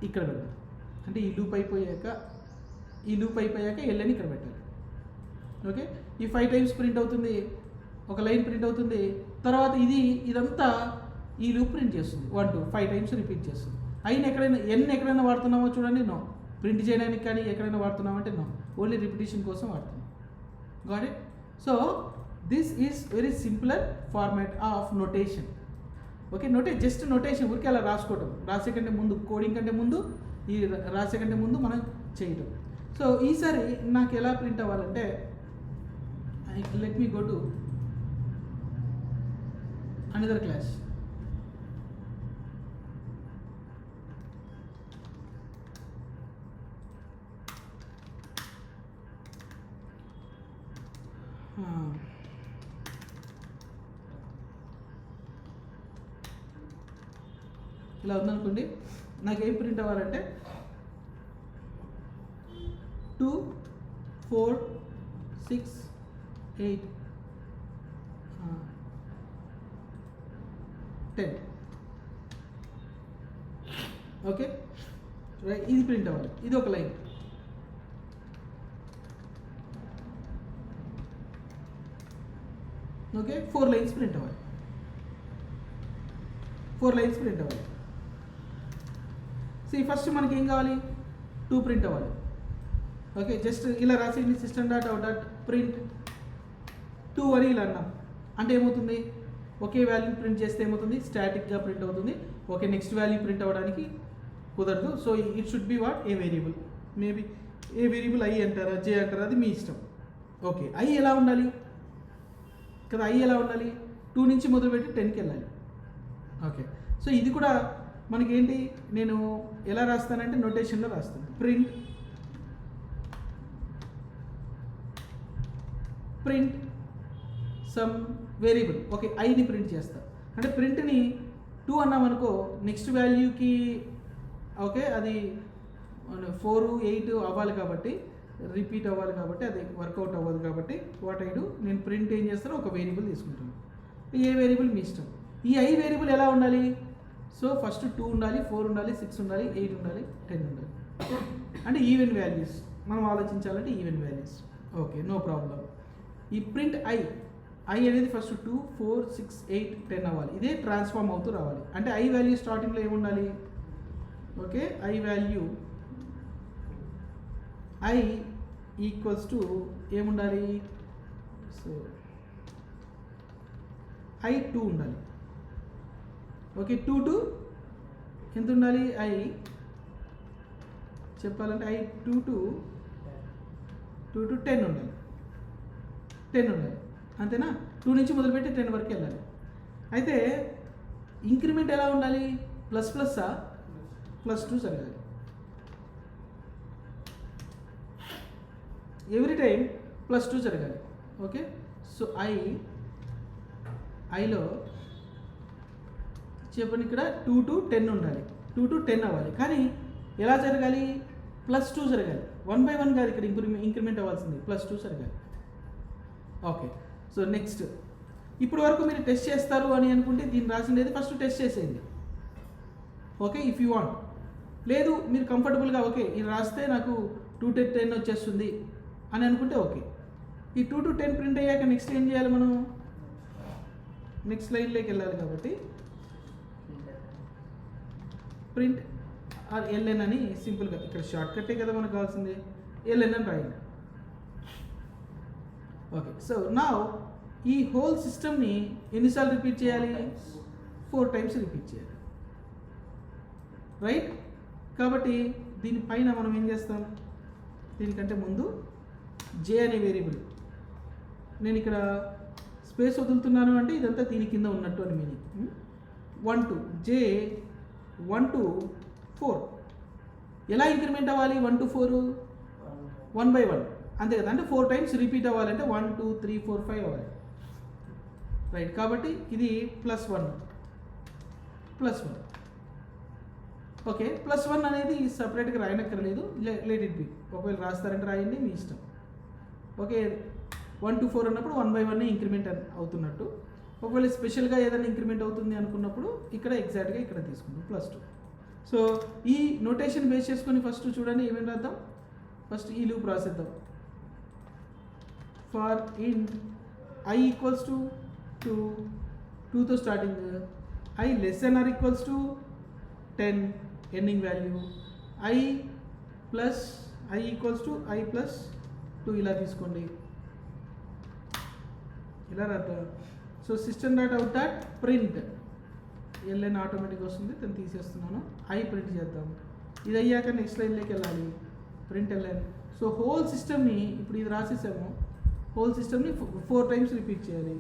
ఇక్కడ పెడదాం. అంటే ఈ లూప్ అయిపోయాక ఎల్ఎన్ ఇక్కడ పెట్టాలి. ఓకే, ఈ 5 times ప్రింట్ అవుతుంది, ఒక లైన్ ప్రింట్ అవుతుంది. తర్వాత ఇదంతా ఈ లూప్ ప్రింట్ చేస్తుంది, 1 to 5 times రిపీట్ చేస్తుంది. ఎన్ ఎక్కడైనా వాడుతున్నామో చూడండి, నో ప్రింట్ చేయడానికి కానీ ఎక్కడైనా వాడుతున్నామంటే నో, ఓన్లీ రిపిటేషన్ కోసం వాడుతున్నాం. Got it? So this is very simpler format of notation. Okay, just notation ఊరికే అలా రాసుకోవటం, రాసే కంటే ముందు, కోడింగ్ కంటే ముందు, ఈ రాసే కంటే ముందు మనం చేయటం. సో ఈసారి నాకు ఎలా ప్రింట్ అవ్వాలంటే, let me go to another class. ఇలా ఉందనుకోండి, నాకేం ప్రింట్ అవ్వాలంటే 2 4 6 8 10. ఓకే రైట్, ఇది ప్రింట్ అవ్వాలి, ఇది ఒక లైన్. ఓకే, 4 లైన్స్ ప్రింట్ అవ్వాలి, 4 లైన్స్ ప్రింట్ అవ్వాలి. సో ఫస్ట్ మనకి ఏం కావాలి, 2 ప్రింట్ అవ్వాలి. ఓకే, జస్ట్ ఇలా రాసేయండి, system.out.print 2 అని ఇలా అన్నాం అంటే ఏమవుతుంది, ఒకే వాల్యూ ప్రింట్ చేస్తే ఏమవుతుంది, స్టాటిక్గా ప్రింట్ అవుతుంది. ఓకే, నెక్స్ట్ వాల్యూ ప్రింట్ అవ్వడానికి కుదరదు. So it should be what, A variable. Maybe A variable I అంటారా, జే అంటారా, అది మీ ఇష్టం. ఓకే, ఐ ఎలా ఉండాలి కదా, ఐ ఎలా ఉండాలి, 2 నుంచి మొదలుపెట్టి 10కి వెళ్ళాలి. ఓకే, సో ఇది కూడా మనకేంటి, నేను ఎలా రాస్తానంటే నోటేషన్లో రాస్తాను. Print some variable. ఓకే, ఐని ప్రింట్ చేస్తా అంటే ప్రింట్ని 2 అన్నామనుకో, నెక్స్ట్ వాల్యూకి ఓకే అది 4 8 అవ్వాలి కాబట్టి, రిపీట్ అవ్వాలి కాబట్టి, అది వర్కౌట్ అవ్వదు కాబట్టి వాట్ ఐ డూ, నేను ప్రింట్ ఏం చేస్తానో ఒక వేరియబుల్ తీసుకుంటాను. ఏ వేరియబుల్ మీ ఇష్టం. ఈ ఐ వేరియబుల్ ఎలా ఉండాలి, సో ఫస్ట్ 2 ఉండాలి, 4 ఉండాలి, 6 ఉండాలి, 8 ఉండాలి, 10 ఉండాలి. అంటే ఈవెన్ వాల్యూస్ మనం ఆలోచించాలంటే even values. Okay, no problem. ఈ ప్రింట్ ఐ అనేది ఫస్ట్ 2 4 6 8 10 అవ్వాలి. ఇదే ట్రాన్స్ఫార్మ్ అవుతూ రావాలి. అంటే ఐ వాల్యూ స్టార్టింగ్లో ఏముండాలి, okay I value I equals to ఏముండాలి, సో ఐ 2 ఉండాలి. ఓకే, 2 to ఎంత ఉండాలి, ఐ చెప్పాలంటే ఐ 2 to 10 ఉండాలి, 10 ఉండాలి, అంతేనా. 2 నుంచి మొదలుపెట్టి 10 వరకు వెళ్ళాలి. అయితే ఇంక్రిమెంట్ ఎలా ఉండాలి, +++2 జరగాలి. ఎవ్రీ టైం +2 జరగాలి. ఓకే, సో ఐలో చెప్పండి, ఇక్కడ 2 to 10 ఉండాలి, 2 to 10 అవ్వాలి. కానీ ఎలా జరగాలి, +2 జరగాలి, 1 by 1 కాదు ఇక్కడ ఇంక్రిమెంట్ అవ్వాల్సింది, +2 జరగాలి. ఓకే, సో నెక్స్ట్ ఇప్పుడు వరకు మీరు టెస్ట్ చేస్తారు అని అనుకుంటే దీన్ని రాసిండేది ఫస్ట్ టెస్ట్ చేసేయండి. Okay, if you want. లేదు మీరు కంఫర్టబుల్గా ఓకే ఇది రాస్తే నాకు 2 to 10 వచ్చేస్తుంది అని అనుకుంటే ఓకే. ఈ 2 to 10 ప్రింట్ అయ్యాక నెక్స్ట్ ఏం చేయాలి, మనం నెక్స్ట్ లైన్లోకి వెళ్ళాలి. కాబట్టి ప్రింట్ ఆర్ ఎల్ఎన్ అని సింపుల్గా, ఇక్కడ షార్ట్ కట్టే కదా మనకు కావాల్సింది, ఎల్ఎన్ అని రాయండి. ఓకే, సో నా ఈ హోల్ సిస్టమ్ని ఎన్నిసార్లు రిపీట్ చేయాలి, 4 times రిపీట్ చేయాలి, రైట్. కాబట్టి దీనిపైన మనం ఏం చేస్తాం, దీనికంటే ముందు జే అనే వేరియబుల్, నేను ఇక్కడ స్పేస్ వదులుతున్నాను అంటే ఇదంతా దీని కింద ఉన్నట్టు అని మీనింగ్. 1 to జే 1 to 4 ఎలా ఇంక్రిమెంట్ అవ్వాలి, 1 to 4 1 by 1 అంతే కదా. అంటే 4 times రిపీట్ అవ్వాలంటే 1 2 3 4 5 అవ్వాలి, రైట్. కాబట్టి ఇది +1 ఓకే, +1 అనేది సపరేట్గా రాయనక్కర్లేదు, లెట్ ఇట్ బి. ఒకవేళ రాస్తారంటే రాయండి, మీ ఇష్టం. ఓకే, 1 to 4 అన్నప్పుడు 1 by 1 ఇంక్రిమెంట్ అవుతున్నట్టు. ఒకవేళ స్పెషల్గా ఏదైనా ఇంక్రిమెంట్ అవుతుంది అనుకున్నప్పుడు ఇక్కడ ఎగ్జాక్ట్గా ఇక్కడ తీసుకుంటాం +2. సో ఈ నోటేషన్ బేస్ చేసుకొని ఫస్ట్ చూడండి ఏమేమి రాద్దాం. ఫస్ట్ ఈ లూప్ రాసేద్దాం. For int I equals to 2తో starting, I less than or equals to 10 ending value, I plus I equals to I plus 2 ఇలా తీసుకోండి, ఇలా రాద్దాం. So system dot out dot print L N ఆటోమేటిక్గా వస్తుంది, దాన్ని తీసేస్తున్నాను. ఐ ప్రింట్ చేద్దాం. ఇది అయ్యాక నెక్స్ట్ లైన్లోకి వెళ్ళాలి, ప్రింట్ ఎల్ఎన్. సో హోల్ సిస్టమ్ని ఇప్పుడు ఇది రాసేసాము, హోల్ సిస్టమ్ని 4 టైమ్స్ రిపీట్ చేయాలి.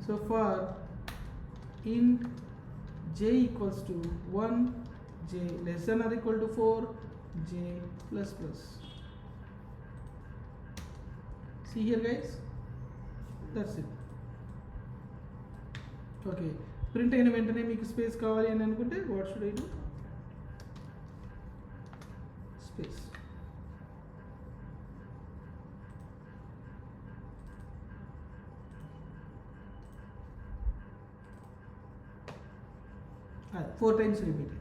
So for int j equals to 1, j less than or equal to 4, j plus plus. See here guys, that's it. Okay, print అయిన వెంటనే మీకు స్పేస్ కావాలి అని అనుకుంటే what should I do, space. అది 4 times repeat,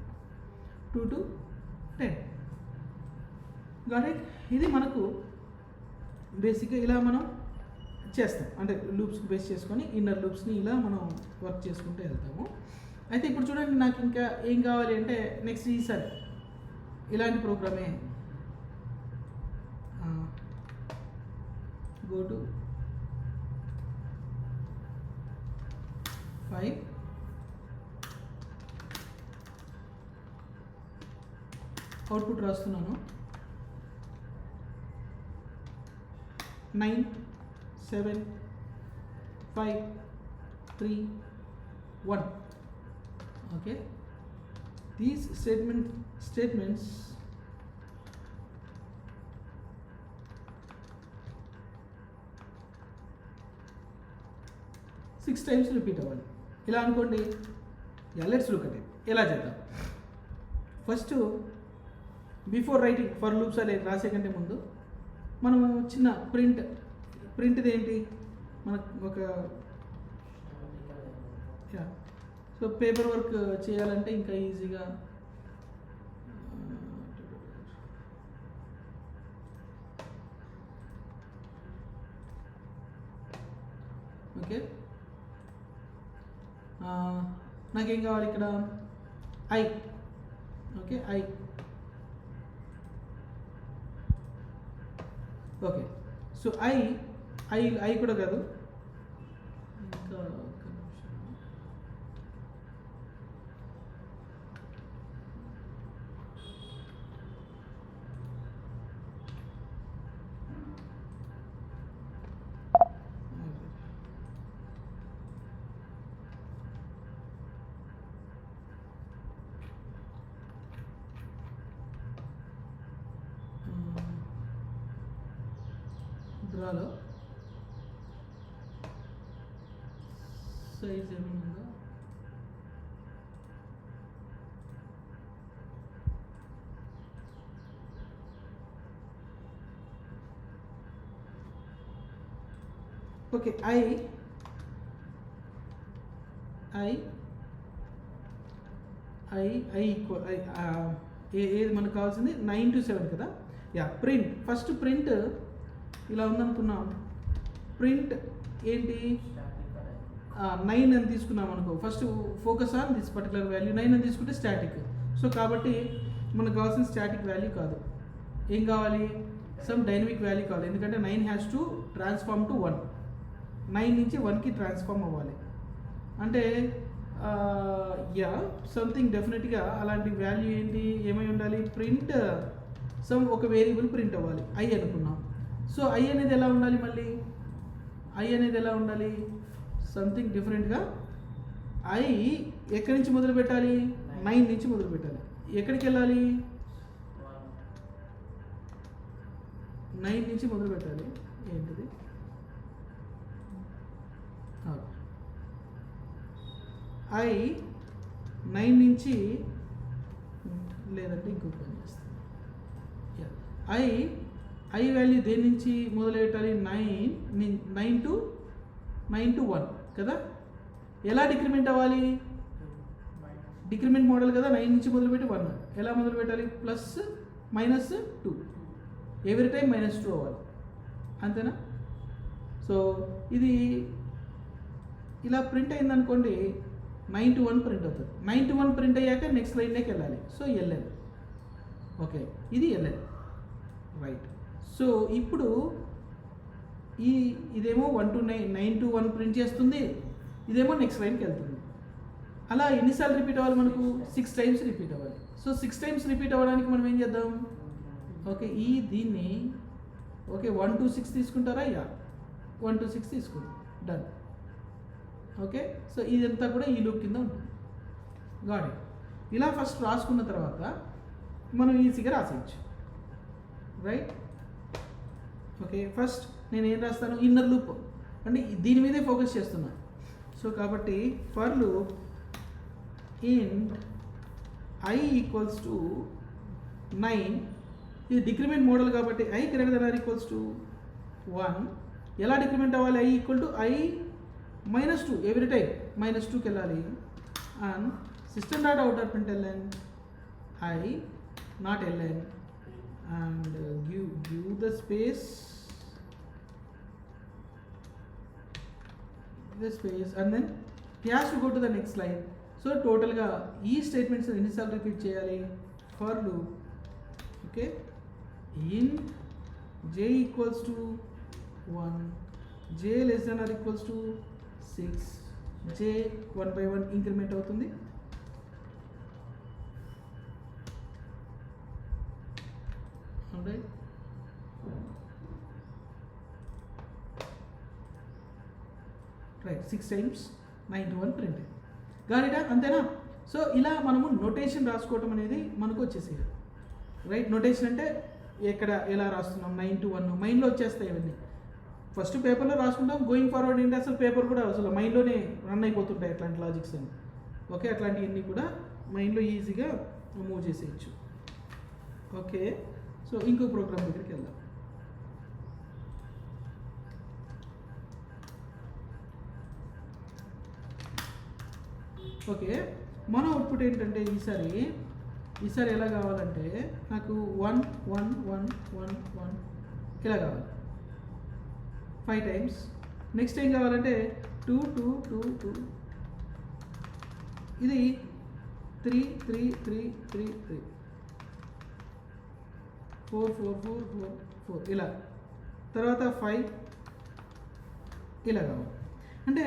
2 to 10. Got it. ఇది మనకు బేసిక్గా ఇలా మనం చేస్తాం, అంటే లూప్స్ బేస్ చేసుకొని ఇన్నర్ లూప్స్ని ఇలా మనం వర్క్ చేసుకుంటూ వెళ్తాము. అయితే ఇప్పుడు చూడండి, నాకు ఇంకా ఏం కావాలి అంటే నెక్స్ట్ ఈసారి ఇలాంటి ప్రోగ్రామే. గో టు 5, అవుట్పుట్ రాస్తున్నాను. 9, 7, 5, 3, 1. Okay, these statements six times repeat అవ్వాలి. ఇలా అనుకోండి. Let's look at it. ఎలా చేద్దాం? First before writing for loops అనేది రాసే కంటే ముందు మనము చిన్న ప్రింట్ది ఏంటి, మనకు ఒక సో పేపర్ వర్క్ చేయాలంటే ఇంకా ఈజీగా ఓకే. నాకేం కావాలి ఇక్కడ, I. Okay, I. Okay, so I కూడా కాదు, ఇంకా ఒక్క నిమిషం. డ్రాలో సైజ్ ఏమన్నా ఓకే. ఐ ఈక్వల్ ఏది మనకు కావాల్సింది 9 to 7 కదా. Yeah, print. ఫస్ట్ ప్రింట్ ఇలా ఉందనుకున్నాం. ప్రింట్ ఏంటి, 9 అని తీసుకున్నాం అనుకో. First focus on this particular value. 9 అని తీసుకుంటే స్టాటిక్. సో కాబట్టి మనకు కావాల్సిన స్టాటిక్ వాల్యూ కాదు, ఏం కావాలి, సమ్ డైనమిక్ వాల్యూ కావాలి. ఎందుకంటే 9 హ్యాస్ టు ట్రాన్స్ఫార్మ్ టు 1. 9 నుంచి 1కి ట్రాన్స్ఫార్మ్ అవ్వాలి అంటే యా సంథింగ్ డెఫినెట్గా అలాంటి వాల్యూ ఏంటి, ఏమై ఉండాలి, ప్రింట్ సమ్ ఒక వేరియబుల్ ప్రింట్ అవ్వాలి. ఐ అనుకున్నాం. సో ఐ అనేది ఎలా ఉండాలి, మళ్ళీ ఐ అనేది ఎలా ఉండాలి, సంథింగ్ డిఫరెంట్గా. ఐ ఎక్కడి నుంచి మొదలు పెట్టాలి, 9 నుంచి మొదలు పెట్టాలి. ఎక్కడికి వెళ్ళాలి, 9 నుంచి మొదలు పెట్టాలి. ఏంటిది, ఐ 9 నుంచి, లేదంటే ఇంకొక పని చేస్తాను. ఐ వాల్యూ దేని నుంచి మొదలు పెట్టాలి, 9 to 1 కదా. ఎలా డిక్రిమెంట్ అవ్వాలి, డిక్రిమెంట్ మోడల్ కదా. 9 నుంచి మొదలుపెట్టి 1 ఎలా మొదలు పెట్టాలి, ప్లస్ మైనస్ 2, ఎవ్రీ టైం -2 అవ్వాలి, అంతేనా. సో ఇది ఇలా ప్రింట్ అయిందనుకోండి, 9 to 1 ప్రింట్ అవుతుంది. 9 to 1 ప్రింట్ అయ్యాక నెక్స్ట్ లైన్లోకి వెళ్ళాలి. So L N. ఓకే, ఇది ఎల్ఎన్. రైట్. సో ఇప్పుడు ఇదేమో 1 to 9, 9 to 1 ప్రింట్ చేస్తుంది, ఇదేమో నెక్స్ట్ లైన్కి వెళ్తుంది. అలా ఎన్నిసార్లు రిపీట్ అవ్వాలి మనకు? 6 times రిపీట్ అవ్వాలి. సో 6 times రిపీట్ అవ్వడానికి మనం ఏం చేద్దాం? ఓకే, దీన్ని ఓకే 1 to 6 తీసుకుంటారా? 1 to 6 తీసుకుంటాం, డన్. ఓకే, సో ఇదంతా కూడా ఈ లూప్ కింద ఉంటుంది. గాడి ఇలా ఫస్ట్ రాసుకున్న తర్వాత మనం ఈజీగా రాసేయచ్చు, రైట్? ఓకే, ఫస్ట్ నేను ఏం రాస్తాను? ఇన్నర్ లూప్ అంటే దీని మీదే ఫోకస్ చేస్తున్నా. సో కాబట్టి for loop int I equals to 9, ఇది డిక్రిమెంట్ మోడల్ కాబట్టి I greater than or equals to 1. ఎలా డిక్రిమెంట్ అవ్వాలి? I equal to I -2 every time -2కి వెళ్ళాలి. And system dot out dot print ln I not ln and give the space and then he has to go to the next line. So టోటల్గా ఈ statements ఎన్నిసార్లు repeat చేయాలి? For loop okay in j equals to 1, j less than or equals to 6, j 1 by 1 increment అవుతుంది. Right, right 6 times 9 to 1 print. గారిడా అంతేనా? So ఇలా మనము notation రాసుకోవటం అనేది మనకు వచ్చేసేది, రైట్? నొటేషన్ అంటే ఎక్కడ ఎలా రాస్తున్నాం? 9 to 1 మైండ్లో వచ్చేస్తాయి ఇవన్నీ. ఫస్ట్ పేపర్లో రాసుకుంటాం, గోయింగ్ ఫార్వర్డ్ ఏంటి అసలు పేపర్ కూడా అసలు మైండ్లోనే రన్ అయిపోతుంటాయి అట్లాంటి లాజిక్స్ అని. ఓకే, అట్లాంటివన్నీ కూడా మైండ్లో ఈజీగా మూవ్ చేసేయచ్చు. ఓకే, సో ఇంకో ప్రోగ్రామ్ దగ్గరికి వెళ్దాం. ఓకే, మన అవుట్పుట్ ఏంటంటే ఈసారి ఎలా కావాలంటే నాకు 1 1 1 1 1 ఇలా కావాలి 5 times. నెక్స్ట్ ఏం కావాలంటే 2 2 2 2, ఇది 3 3 3 3 3, 4 4 4 4 4 ఇలా, తర్వాత 5 ఇలా కావాలి. అంటే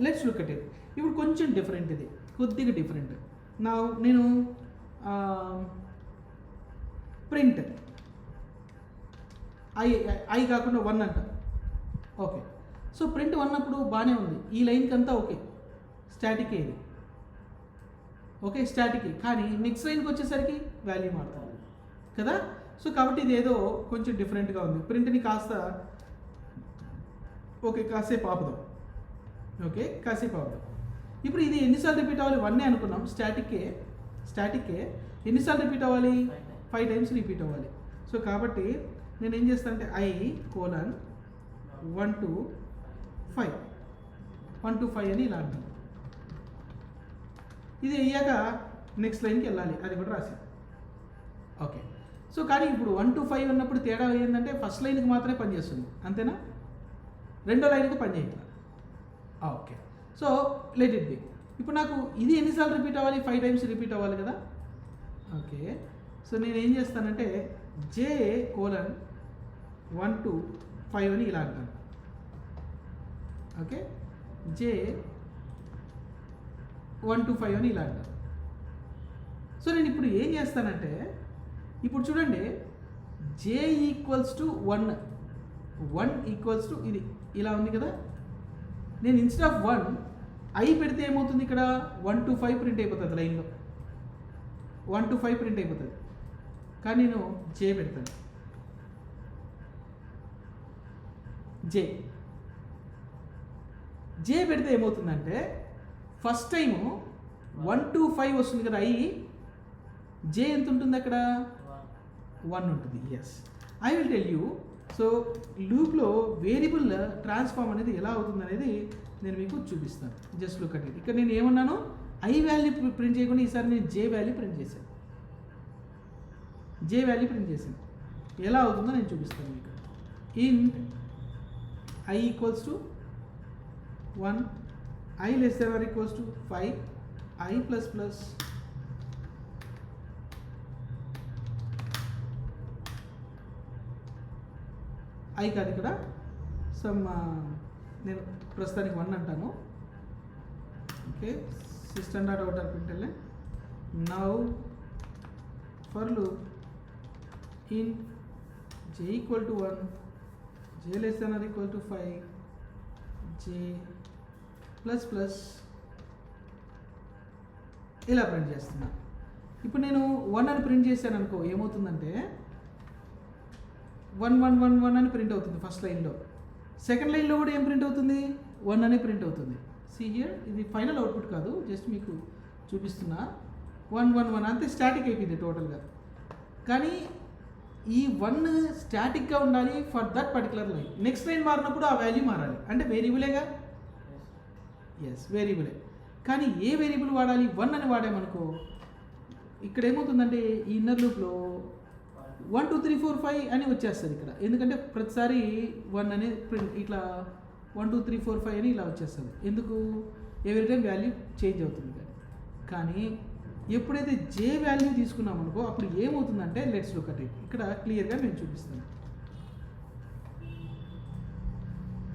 లెట్స్ లుక్ అట్ ఇట్. ఇప్పుడు కొంచెం డిఫరెంట్, ఇది కొద్దిగా డిఫరెంట్. నేను ప్రింట్ ఐ కాకుండా 1 అంట. ఓకే, సో ప్రింట్ 1 అప్పుడు బాగానే ఉంది, ఈ లైన్కి అంతా ఓకే, స్టాటికే ఇది. ఓకే, స్టాటికే, కానీ నెక్స్ట్ లైన్కి వచ్చేసరికి వాల్యూ మారుతుంది కదా. సో కాబట్టి ఇది ఏదో కొంచెం డిఫరెంట్గా ఉంది. ప్రింట్ని కాస్త ఓకే కాసేపు ఆపుదాం. ఓకే, కాసేపు ఆపుదాం. ఇప్పుడు ఇది ఎన్నిసార్లు రిపీట్ అవ్వాలి? 1 అనుకున్నాం, స్టాటిక్కే ఎన్నిసార్లు రిపీట్ అవ్వాలి? 5 times రిపీట్ అవ్వాలి. సో కాబట్టి నేను ఏం చేస్తానంటే I కోలన్ 1 to 5 అని ఇలా అంటాను. ఇది అయ్యాక నెక్స్ట్ లైన్కి వెళ్ళాలి, అది కూడా రాశాను. ఓకే, సో కానీ ఇప్పుడు 1 to 5 ఉన్నప్పుడు తేడా ఏంటంటే ఫస్ట్ లైన్కి మాత్రమే పనిచేస్తుంది, అంతేనా? రెండో లైన్కి పనిచేయాలి. Okay, so let it be. ఇప్పుడు నాకు ఇది ఎన్నిసార్లు రిపీట్ అవ్వాలి? 5 times రిపీట్ అవ్వాలి కదా. ఓకే, సో నేను ఏం చేస్తానంటే j కోలన్ 1 to 5 అని ఇలా అంటాను. ఓకే, j 1 to 5 అని ఇలా అంటాను. సో నేను ఇప్పుడు ఏం చేస్తానంటే, ఇప్పుడు చూడండి, j equals to 1 equals to ఇది ఇలా ఉంది కదా. నేను ఇన్స్టెడ్ ఆఫ్ 1 I పెడితే ఏమవుతుంది? ఇక్కడ 1 to 5 ప్రింట్ అయిపోతుంది లైన్లో, 1 to 5 ప్రింట్ అయిపోతుంది. కానీ నేను j పెడతాను. j పెడితే ఏమవుతుందంటే ఫస్ట్ టైము 1 to 5 వస్తుంది కదా, j ఎంత ఉంటుంది అక్కడ? 1 ఉంటుంది. Yes, I will tell you. So లూప్లో వేరియబుల్ ట్రాన్స్ఫార్మ్ అనేది ఎలా అవుతుంది అనేది నేను మీకు చూపిస్తాను. Just look at it. ఇక్కడ నేను ఏమన్నాను? I వాల్యూ ప్రింట్ చేయకుండా ఈసారి నేను j వాల్యూ ప్రింట్ చేశాను. ఎలా అవుతుందో నేను చూపిస్తాను మీకు. Int I equals to 1, I less than or equals to 5, I plus plus I కాదు ఇక్కడ సమ్ నేను ప్రస్తుతానికి 1 అంటాను. Okay, system dot outer println now for loop int j equal to 1 j less than or equal to 5 j plus plus ఇలా print చేస్తున్నా. ఇప్పుడు నేను 1 అని ప్రింట్ చేశాను అనుకో, ఏమవుతుందంటే 1 1 1 1 అని ప్రింట్ అవుతుంది ఫస్ట్ లైన్లో. సెకండ్ లైన్లో కూడా ఏం ప్రింట్ అవుతుంది, 1 అని ప్రింట్ అవుతుంది. సీ హియర్, ఇది ఫైనల్ అవుట్పుట్ కాదు, జస్ట్ మీకు చూపిస్తున్నా. 1 1 1 అంతే స్టాటిక్ అయిపోయింది టోటల్గా. కానీ ఈ 1 స్టాటిక్గా ఉండాలి for that particular line. Next line మారినప్పుడు ఆ వాల్యూ మారాలి, అంటే వేరియబులేగా. ఎస్, వేరియబులే. కానీ ఏ వేరియబుల్ వాడాలి, 1 అని వాడామనుకో, ఇక్కడ ఏమవుతుందంటే ఈ ఇన్నర్ లూప్లో 1 2 3 4 5 అని వచ్చేస్తుంది ఇక్కడ. ఎందుకంటే ప్రతిసారి 1 అనే ప్రింట్ ఇట్లా 1 2 3 4 5 అని ఇలా వచ్చేస్తుంది. ఎందుకు, ఎవ్రీ టైం వాల్యూ చేంజ్ అవుతుంది. కానీ ఎప్పుడైతే జే వాల్యూ తీసుకున్నాం అనుకో, అప్పుడు ఏమవుతుందంటే లెట్స్ లుక్ అట్ ఇట్. ఇక్కడ క్లియర్గా నేను చూపిస్తాను.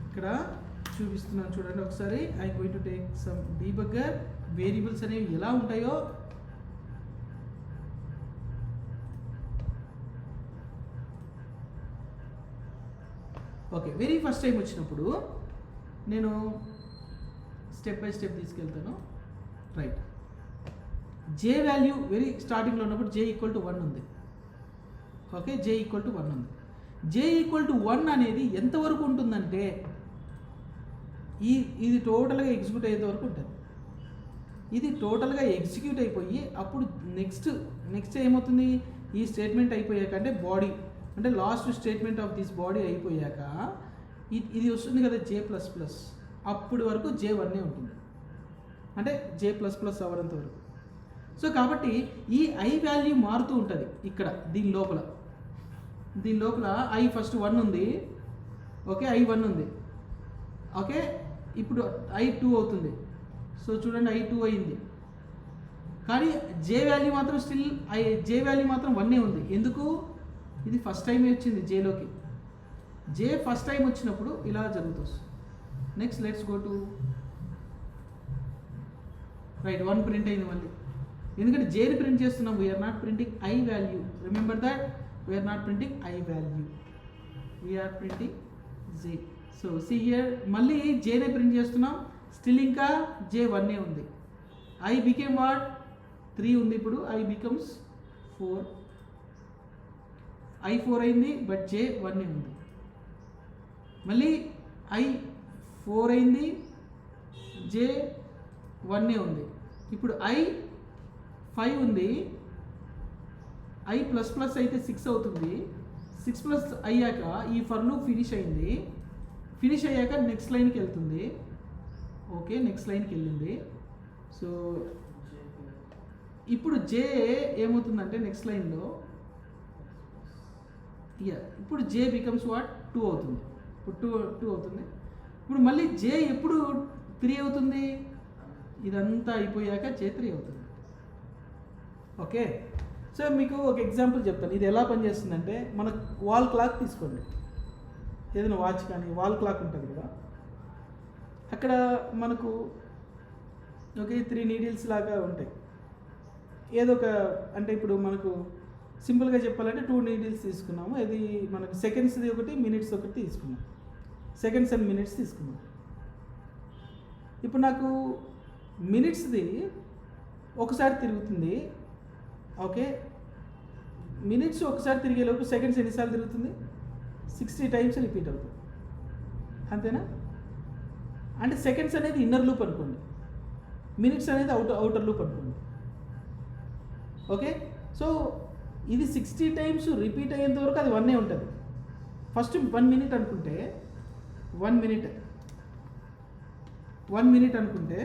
ఇక్కడ చూపిస్తున్నాను చూడండి ఒకసారి. I going to take some debugger. Variables అనేవి ఎలా ఉంటాయో ఓకే, వెరీ ఫస్ట్ టైం వచ్చినప్పుడు నేను స్టెప్ బై స్టెప్ తీసుకెళ్తాను. రైట్, జే వాల్యూ వెరీ స్టార్టింగ్లో ఉన్నప్పుడు జే ఈక్వల్ టు 1 ఉంది. ఓకే, జే ఈక్వల్ టు 1 ఉంది. జే ఈక్వల్ టు 1 అనేది ఎంతవరకు ఉంటుందంటే ఇది టోటల్గా ఎగ్జిక్యూట్ అయ్యేంత వరకు ఉంటుంది. ఇది టోటల్గా ఎగ్జిక్యూట్ అయిపోయి అప్పుడు నెక్స్ట్ ఏమవుతుంది, ఈ స్టేట్మెంట్ అయిపోయాక, అంటే బాడీ అంటే last statement of this body అయిపోయాక ఇది వస్తుంది కదా జే ప్లస్ ప్లస్, అప్పుడు వరకు జే 1 ఉంటుంది, అంటే జే ప్లస్ ప్లస్ అవ్వడంత వరకు. సో కాబట్టి ఈ ఐ వాల్యూ మారుతూ ఉంటుంది ఇక్కడ దీని లోపల ఐ ఫస్ట్ 1 ఉంది. ఓకే, ఐ 1 ఉంది. ఓకే, ఇప్పుడు ఐ 2 అవుతుంది. సో చూడండి, ఐ 2 అయింది. కానీ జే వాల్యూ మాత్రం జే వాల్యూ మాత్రం 1 ఉంది. ఎందుకు, ఇది ఫస్ట్ టైం వచ్చింది జేలోకి. జే ఫస్ట్ టైం వచ్చినప్పుడు ఇలా జరుగుతుంది. Next let's go to right. 1 print అయింది మళ్ళీ, ఎందుకంటే జేని ప్రింట్ చేస్తున్నాం. We are not printing I value. Remember that, we are not printing I value, we are printing J. So see here, మళ్ళీ జేనే ప్రింట్ చేస్తున్నాం. స్టిల్ ఇంకా జే 1 ఉంది. ఐ బికేమ్ వాట్ 3 ఉంది. ఇప్పుడు ఐ బికమ్స్ 4. ఐ 4 అయింది, బట్ జే 1 ఉంది. మళ్ళీ ఐ 4 అయింది, జే 1 ఉంది. ఇప్పుడు ఐ 5 ఉంది. ఐ ప్లస్ ప్లస్ అయితే 6 అవుతుంది. 6 ప్లస్ అయ్యాక ఈ ఫర్ లూప్ ఫినిష్ అయింది. ఫినిష్ అయ్యాక నెక్స్ట్ లైన్కి వెళ్తుంది. ఓకే, నెక్స్ట్ లైన్కి వెళ్ళింది. సో ఇప్పుడు జే ఏమవుతుందంటే నెక్స్ట్ లైన్లో ఇప్పుడు జే బికమ్స్ వాట్ 2 అవుతుంది. ఇప్పుడు 2 అవుతుంది. ఇప్పుడు మళ్ళీ జే ఎప్పుడు 3 అవుతుంది, ఇదంతా అయిపోయాక జే 3 అవుతుంది. ఓకే, సో మీకు ఒక ఎగ్జాంపుల్ చెప్తాను ఇది ఎలా పనిచేస్తుందంటే, మన వాల్ క్లాక్ తీసుకోండి, ఏదైనా వాచ్ కానీ వాల్ క్లాక్ ఉంటుంది కదా, అక్కడ మనకు ఓకే 3 నీడిల్స్ లాగా ఉంటాయి. ఏదో ఒక అంటే ఇప్పుడు మనకు సింపుల్గా చెప్పాలంటే 2 నీడిల్స్ తీసుకున్నాము. ఇది మనకు సెకండ్స్ది ఒకటి, మినిట్స్ ఒకటి తీసుకున్నాం. సెకండ్స్ అండ్ మినిట్స్ తీసుకున్నాం. ఇప్పుడు నాకు మినిట్స్ది ఒకసారి తిరుగుతుంది. ఓకే, మినిట్స్ ఒకసారి తిరిగేలోపు సెకండ్స్ ఎన్నిసార్లు తిరుగుతుంది, 60 టైమ్స్ రిపీట్ అవుతుంది. అంతేనా? అంటే సెకండ్స్ అనేది ఇన్నర్ లూప్ అనుకోండి, మినిట్స్ అనేది అవుటర్ లూప్ అనుకోండి. ఓకే, సో ఇది 60 టైమ్స్ రిపీట్ అయ్యేంత వరకు అది 1 ఉంటుంది. ఫస్ట్ 1 మినిట్ అనుకుంటే 1 మినిట్ అనుకుంటే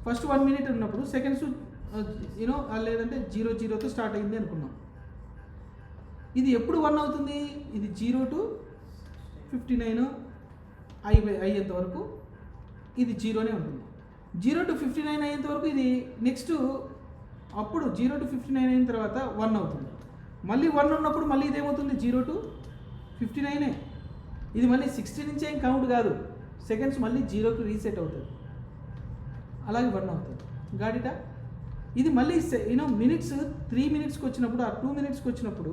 ఫస్ట్ 1 మినిట్ ఉన్నప్పుడు సెకండ్స్ లేదంటే 00తో స్టార్ట్ అయింది అనుకున్నాం. ఇది ఎప్పుడు 1 అవుతుంది, ఇది 0 to 59 అయ్యేంత వరకు ఇది 0నే ఉంటుంది. 0 to 59 అయ్యేంత వరకు ఇది నెక్స్ట్, అప్పుడు 0 to 59 అయిన తర్వాత 1 అవుతుంది. మళ్ళీ 1 ఉన్నప్పుడు మళ్ళీ ఇదేమవుతుంది 0 to 59. ఇది మళ్ళీ 60 నుంచి ఏం కౌంట్ కాదు, సెకండ్స్ మళ్ళీ 0కి రీసెట్ అవుతుంది, అలాగే 1 అవుతుంది. గాడిటా ఇది మళ్ళీ మినిట్స్ 3 మినిట్స్కి వచ్చినప్పుడు, ఆ 2 మినిట్స్కి వచ్చినప్పుడు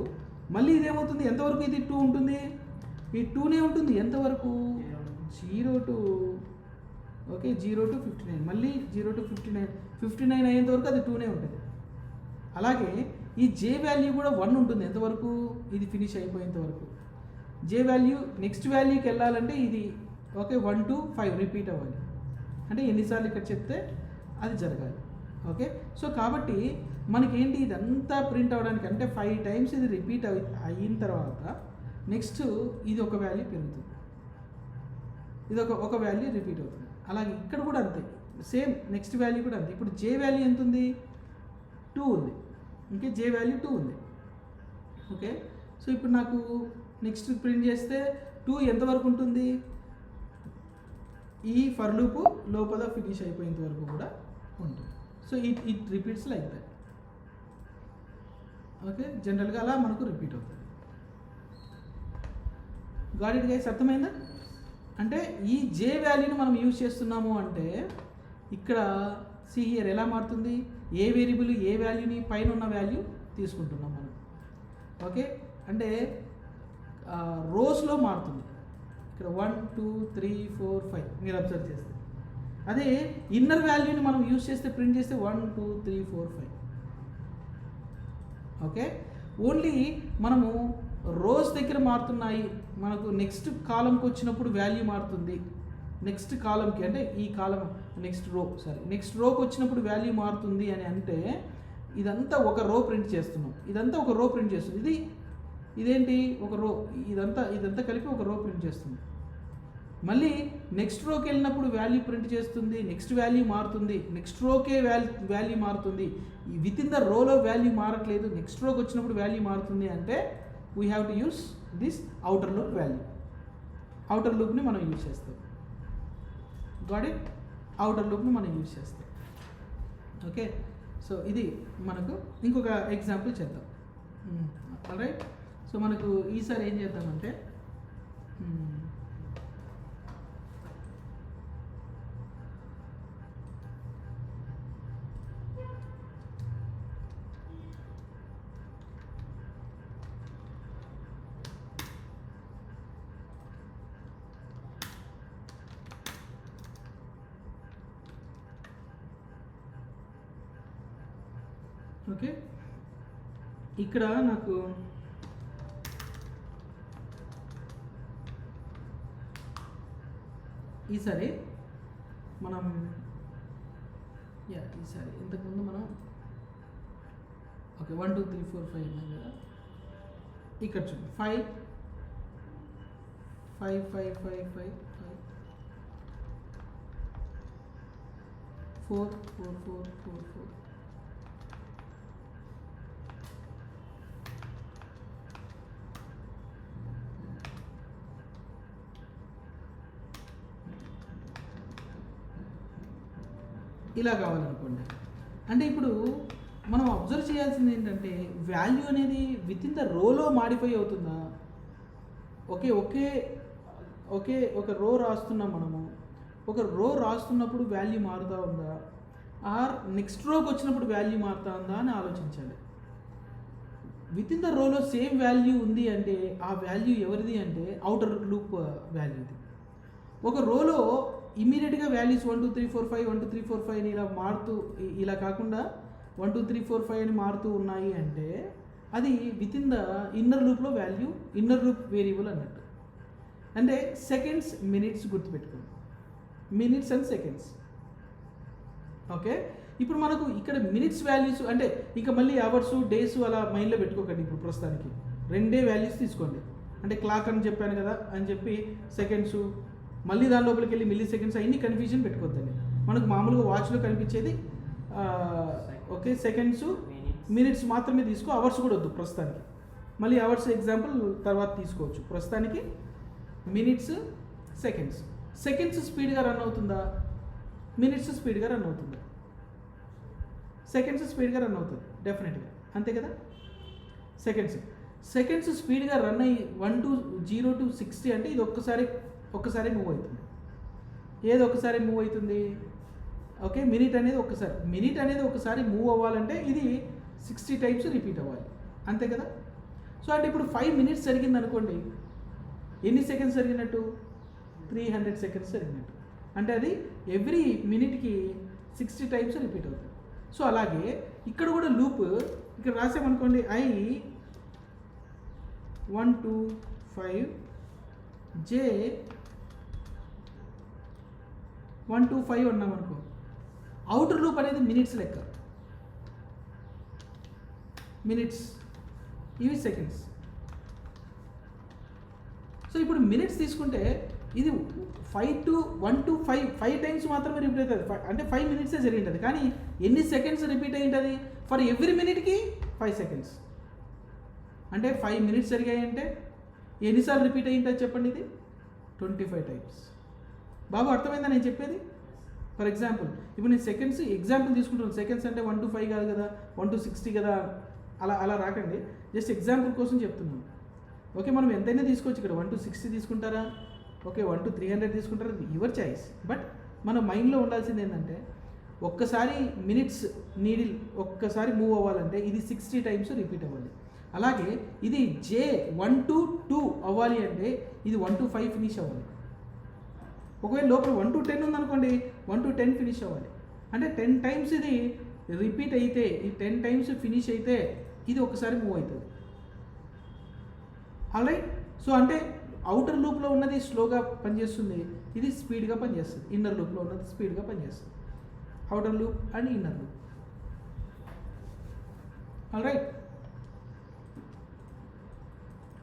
మళ్ళీ ఇదేమవుతుంది, ఎంతవరకు ఇది 2 ఉంటుంది, ఈ 2నే ఉంటుంది ఎంతవరకు 0 to 59, మళ్ళీ 0 to 59 అయ్యేంత వరకు అది 2నే ఉంటుంది. అలాగే ఈ జే వాల్యూ కూడా 1 ఉంటుంది ఎంతవరకు, ఇది ఫినిష్ అయిపోయేంత వరకు. జే వాల్యూ నెక్స్ట్ వాల్యూకి వెళ్ళాలంటే ఇది 1 to 5 రిపీట్ అవ్వాలి, అంటే ఎన్నిసార్లు ఇక్కడ చెప్తే అది జరగాలి. ఓకే, సో కాబట్టి మనకేంటి ఇదంతా ప్రింట్ అవ్వడానికి అంటే 5 టైమ్స్ ఇది రిపీట్ అయిన తర్వాత నెక్స్ట్ ఇది ఒక వాల్యూ పెరుగుతుంది, ఇది ఒక వాల్యూ రిపీట్ అవుతుంది. అలాగే ఇక్కడ కూడా అంతే, సేమ్ నెక్స్ట్ వాల్యూ కూడా అంతే. ఇప్పుడు జే వాల్యూ ఎంత ఉంది, 2 ఉంది. ఓకే, జే వాల్యూ 2 ఉంది. ఓకే, సో ఇప్పుడు నాకు నెక్స్ట్ ప్రింట్ చేస్తే 2 ఎంతవరకు ఉంటుంది, ఈ ఫర్ లూప్ లోపల ఫినిష్ అయిపోయేంత వరకు కూడా ఉంటుంది. So it repeats like that. Okay, జనరల్గా అలా మనకు రిపీట్ అవుతుంది. గాట్ ఇట్ గైస్, అర్థమైందా? అంటే ఈ జే వాల్యూని మనం యూజ్ చేస్తున్నాము అంటే ఇక్కడ సి హియర్ ఎలా మారుతుంది, ఏ వేరియబుల్ ఏ వాల్యూని పైన ఉన్న వాల్యూ తీసుకుంటున్నాం మనం. ఓకే, అంటే రోస్లో మారుతుంది. ఇక్కడ 1 2 3 4 5 మీరు అబ్జర్వ్ చేస్తే, అదే ఇన్నర్ వాల్యూని మనం యూజ్ చేస్తే ప్రింట్ చేస్తే 1 2 3 4 5. ఓకే, ఓన్లీ మనము రోస్ దగ్గర మారుతున్నాయి, మనకు నెక్స్ట్ కాలంకి వచ్చినప్పుడు వాల్యూ మారుతుంది. నెక్స్ట్ కాలంకి అంటే ఈ కాలం నెక్స్ట్ రోకి వచ్చినప్పుడు వాల్యూ మారుతుంది అని అంటే ఇదంతా ఒక రో ప్రింట్ చేస్తున్నాం, ఇదంతా ఒక రో ప్రింట్ చేస్తుంది. ఇదేంటి ఒక రో, ఇదంతా కలిపి ఒక రో ప్రింట్ చేస్తుంది. మళ్ళీ నెక్స్ట్ రోకి వెళ్ళినప్పుడు వాల్యూ ప్రింట్ చేస్తుంది, నెక్స్ట్ వాల్యూ మారుతుంది, నెక్స్ట్ రోకే వాల్యూ మారుతుంది. విత్ ఇన్ ద రోలో వాల్యూ మారట్లేదు, నెక్స్ట్ రోకి వచ్చినప్పుడు వాల్యూ మారుతుంది అంటే we have to use this outer loop value. Outer లూప్ని మనం యూజ్ చేస్తాం. గాట్ ఇట్, అవుటర్ లూప్ని మనం యూజ్ చేస్తాం. ఓకే, సో ఇది మనకు ఇంకొక ఎగ్జాంపుల్ చేద్దాం. ఆల్రైట్, సో మనకు ఈసారి ఏం చేద్దామంటే ఓకే, ఇక్కడ నాకు ఈసారి మనం ఈసారి ఇంతకుముందు మనం 1 2 3 4 5 ఉన్నాం కదా, ఇక్కడ చూడండి 5 5 5 5 5 4 4 4 4 4. ఇలా కావాలనుకోండి. అంటే ఇప్పుడు మనం అబ్జర్వ్ చేయాల్సింది ఏంటంటే వాల్యూ అనేది విత్ ఇన్ ద రోలో మాడిఫై అవుతుందా, ఒక రో రాస్తున్నాం మనము, ఒక రో రాస్తున్నప్పుడు వాల్యూ మారుతూ ఉందా, ఆర్ నెక్స్ట్ రోకి వచ్చినప్పుడు వాల్యూ మారుతూ ఉందా అని ఆలోచించాలి. విత్ ఇన్ ద రోలో సేమ్ వాల్యూ ఉంది అంటే ఆ వాల్యూ ఎవరిది అంటే అవుటర్ లూప్ వాల్యూది. ఒక రోలో ఇమీడియట్గా వాల్యూస్ 1 2 3 4 5 1 2 3 4 5 అని ఇలా మారుతూ, ఇలా కాకుండా 1 2 3 4 5 అని మారుతూ ఉన్నాయి అంటే అది విత్ ఇన్ ద ఇన్నర్ లూప్లో వాల్యూ, ఇన్నర్ లూప్ వేరియబుల్ అన్నట్టు. అంటే సెకండ్స్ మినిట్స్ గుర్తుపెట్టుకోండి, మినిట్స్ అండ్ సెకండ్స్. ఓకే, ఇప్పుడు మనకు ఇక్కడ మినిట్స్ వాల్యూస్ అంటే ఇంకా మళ్ళీ అవర్స్ డేస్ అలా మైండ్లో పెట్టుకోకండి. ఇప్పుడు ప్రస్తుతానికి 2 వాల్యూస్ తీసుకోండి. అంటే క్లాక్ అని చెప్పాను కదా అని చెప్పి సెకండ్స్, మళ్ళీ దాని లోపలికి వెళ్ళి మిల్లీ సెకండ్స్ అన్ని కన్ఫ్యూజన్ పెట్టుకోవద్దండి. మనకు మామూలుగా వాచ్లో కనిపించేది ఓకే సెకండ్స్ మినిట్స్ మాత్రమే తీసుకో, అవర్స్ కూడా వద్దు ప్రస్తుతానికి. మళ్ళీ అవర్స్ ఎగ్జాంపుల్ తర్వాత తీసుకోవచ్చు. ప్రస్తుతానికి మినిట్స్ సెకండ్స్ స్పీడ్గా రన్ అవుతుందా, మినిట్స్ స్పీడ్గా రన్ అవుతుందా? సెకండ్స్ స్పీడ్గా రన్ అవుతుంది డెఫినెట్గా, అంతే కదా. సెకండ్స్ స్పీడ్గా రన్ అయ్యి 0 to 60 అంటే ఇది ఒక్కసారి మూవ్ అవుతుంది. ఏది ఒకసారి మూవ్ అవుతుంది? ఓకే, మినిట్ అనేది ఒకసారి మూవ్ అవ్వాలంటే ఇది 60 టైమ్స్ రిపీట్ అవ్వాలి, అంతే కదా. సో అంటే ఇప్పుడు 5 minutes జరిగింది అనుకోండి, ఎన్ని సెకండ్స్ జరిగినట్టు? 300 seconds జరిగినట్టు. అంటే అది ఎవ్రీ మినిట్కి 60 టైమ్స్ రిపీట్ అవుతుంది. సో అలాగే ఇక్కడ కూడా లూప్ ఇక్కడ రాసామనుకోండి, I 1 to 5 J 1 to 5 అన్నాం అనుకో, అవుటర్ లూప్ అనేది మినిట్స్ లెక్క, మినిట్స్ ఇవి సెకండ్స్. సో ఇప్పుడు మినిట్స్ తీసుకుంటే ఇది 1 to 5 టైమ్స్ మాత్రమే రిపీట్ అవుతుంది, అంటే 5 minutes జరిగింటుంది. కానీ ఎన్ని సెకండ్స్ రిపీట్ అయి ఉంటుంది? ఫర్ ఎవ్రీ మినిట్కి 5 seconds. అంటే 5 minutes జరిగాయంటే ఎన్నిసార్లు రిపీట్ అయి ఉంటుంది చెప్పండి? ఇది 25 times. బాబు అర్థమైందా నేను చెప్పేది? ఫర్ ఎగ్జాంపుల్ ఇప్పుడు నేను సెకండ్స్ ఎగ్జాంపుల్ తీసుకుంటున్నాను. సెకండ్స్ అంటే 1 to 5 కాదు కదా, 1 to 60 కదా, అలా రాకండి, జస్ట్ ఎగ్జాంపుల్ కోసం చెప్తున్నాను. ఓకే, మనం ఎంతైనా తీసుకోవచ్చు. ఇక్కడ 1 to 60 తీసుకుంటారా, ఓకే 1 to 300 తీసుకుంటారా, యువర్ చాయిస్. బట్ మన మైండ్లో ఉండాల్సింది ఏంటంటే ఒక్కసారి మినిట్స్ నీడిల్ ఒక్కసారి మూవ్ అవ్వాలంటే ఇది 60 టైమ్స్ రిపీట్ అవ్వాలి. అలాగే ఇది J 1 to 2 అవ్వాలి అంటే ఇది 1 to 5 ఫినిష్ అవ్వాలి. ఒకవేళ లోపల 1 to 10 ఉందనుకోండి, 1 to 10 ఫినిష్ అవ్వాలి. అంటే 10 టైమ్స్ ఇది రిపీట్ అయితే, ఈ 10 టైమ్స్ ఫినిష్ అయితే ఇది ఒకసారి మూవ్ అవుతుంది. ఆల్రైట్. సో అంటే అవుటర్ లూప్లో ఉన్నది స్లోగా పనిచేస్తుంది, ఇది స్పీడ్గా పనిచేస్తుంది. ఇన్నర్ లూప్లో ఉన్నది స్పీడ్గా పనిచేస్తుంది. Outer loop and inner loop. Alright,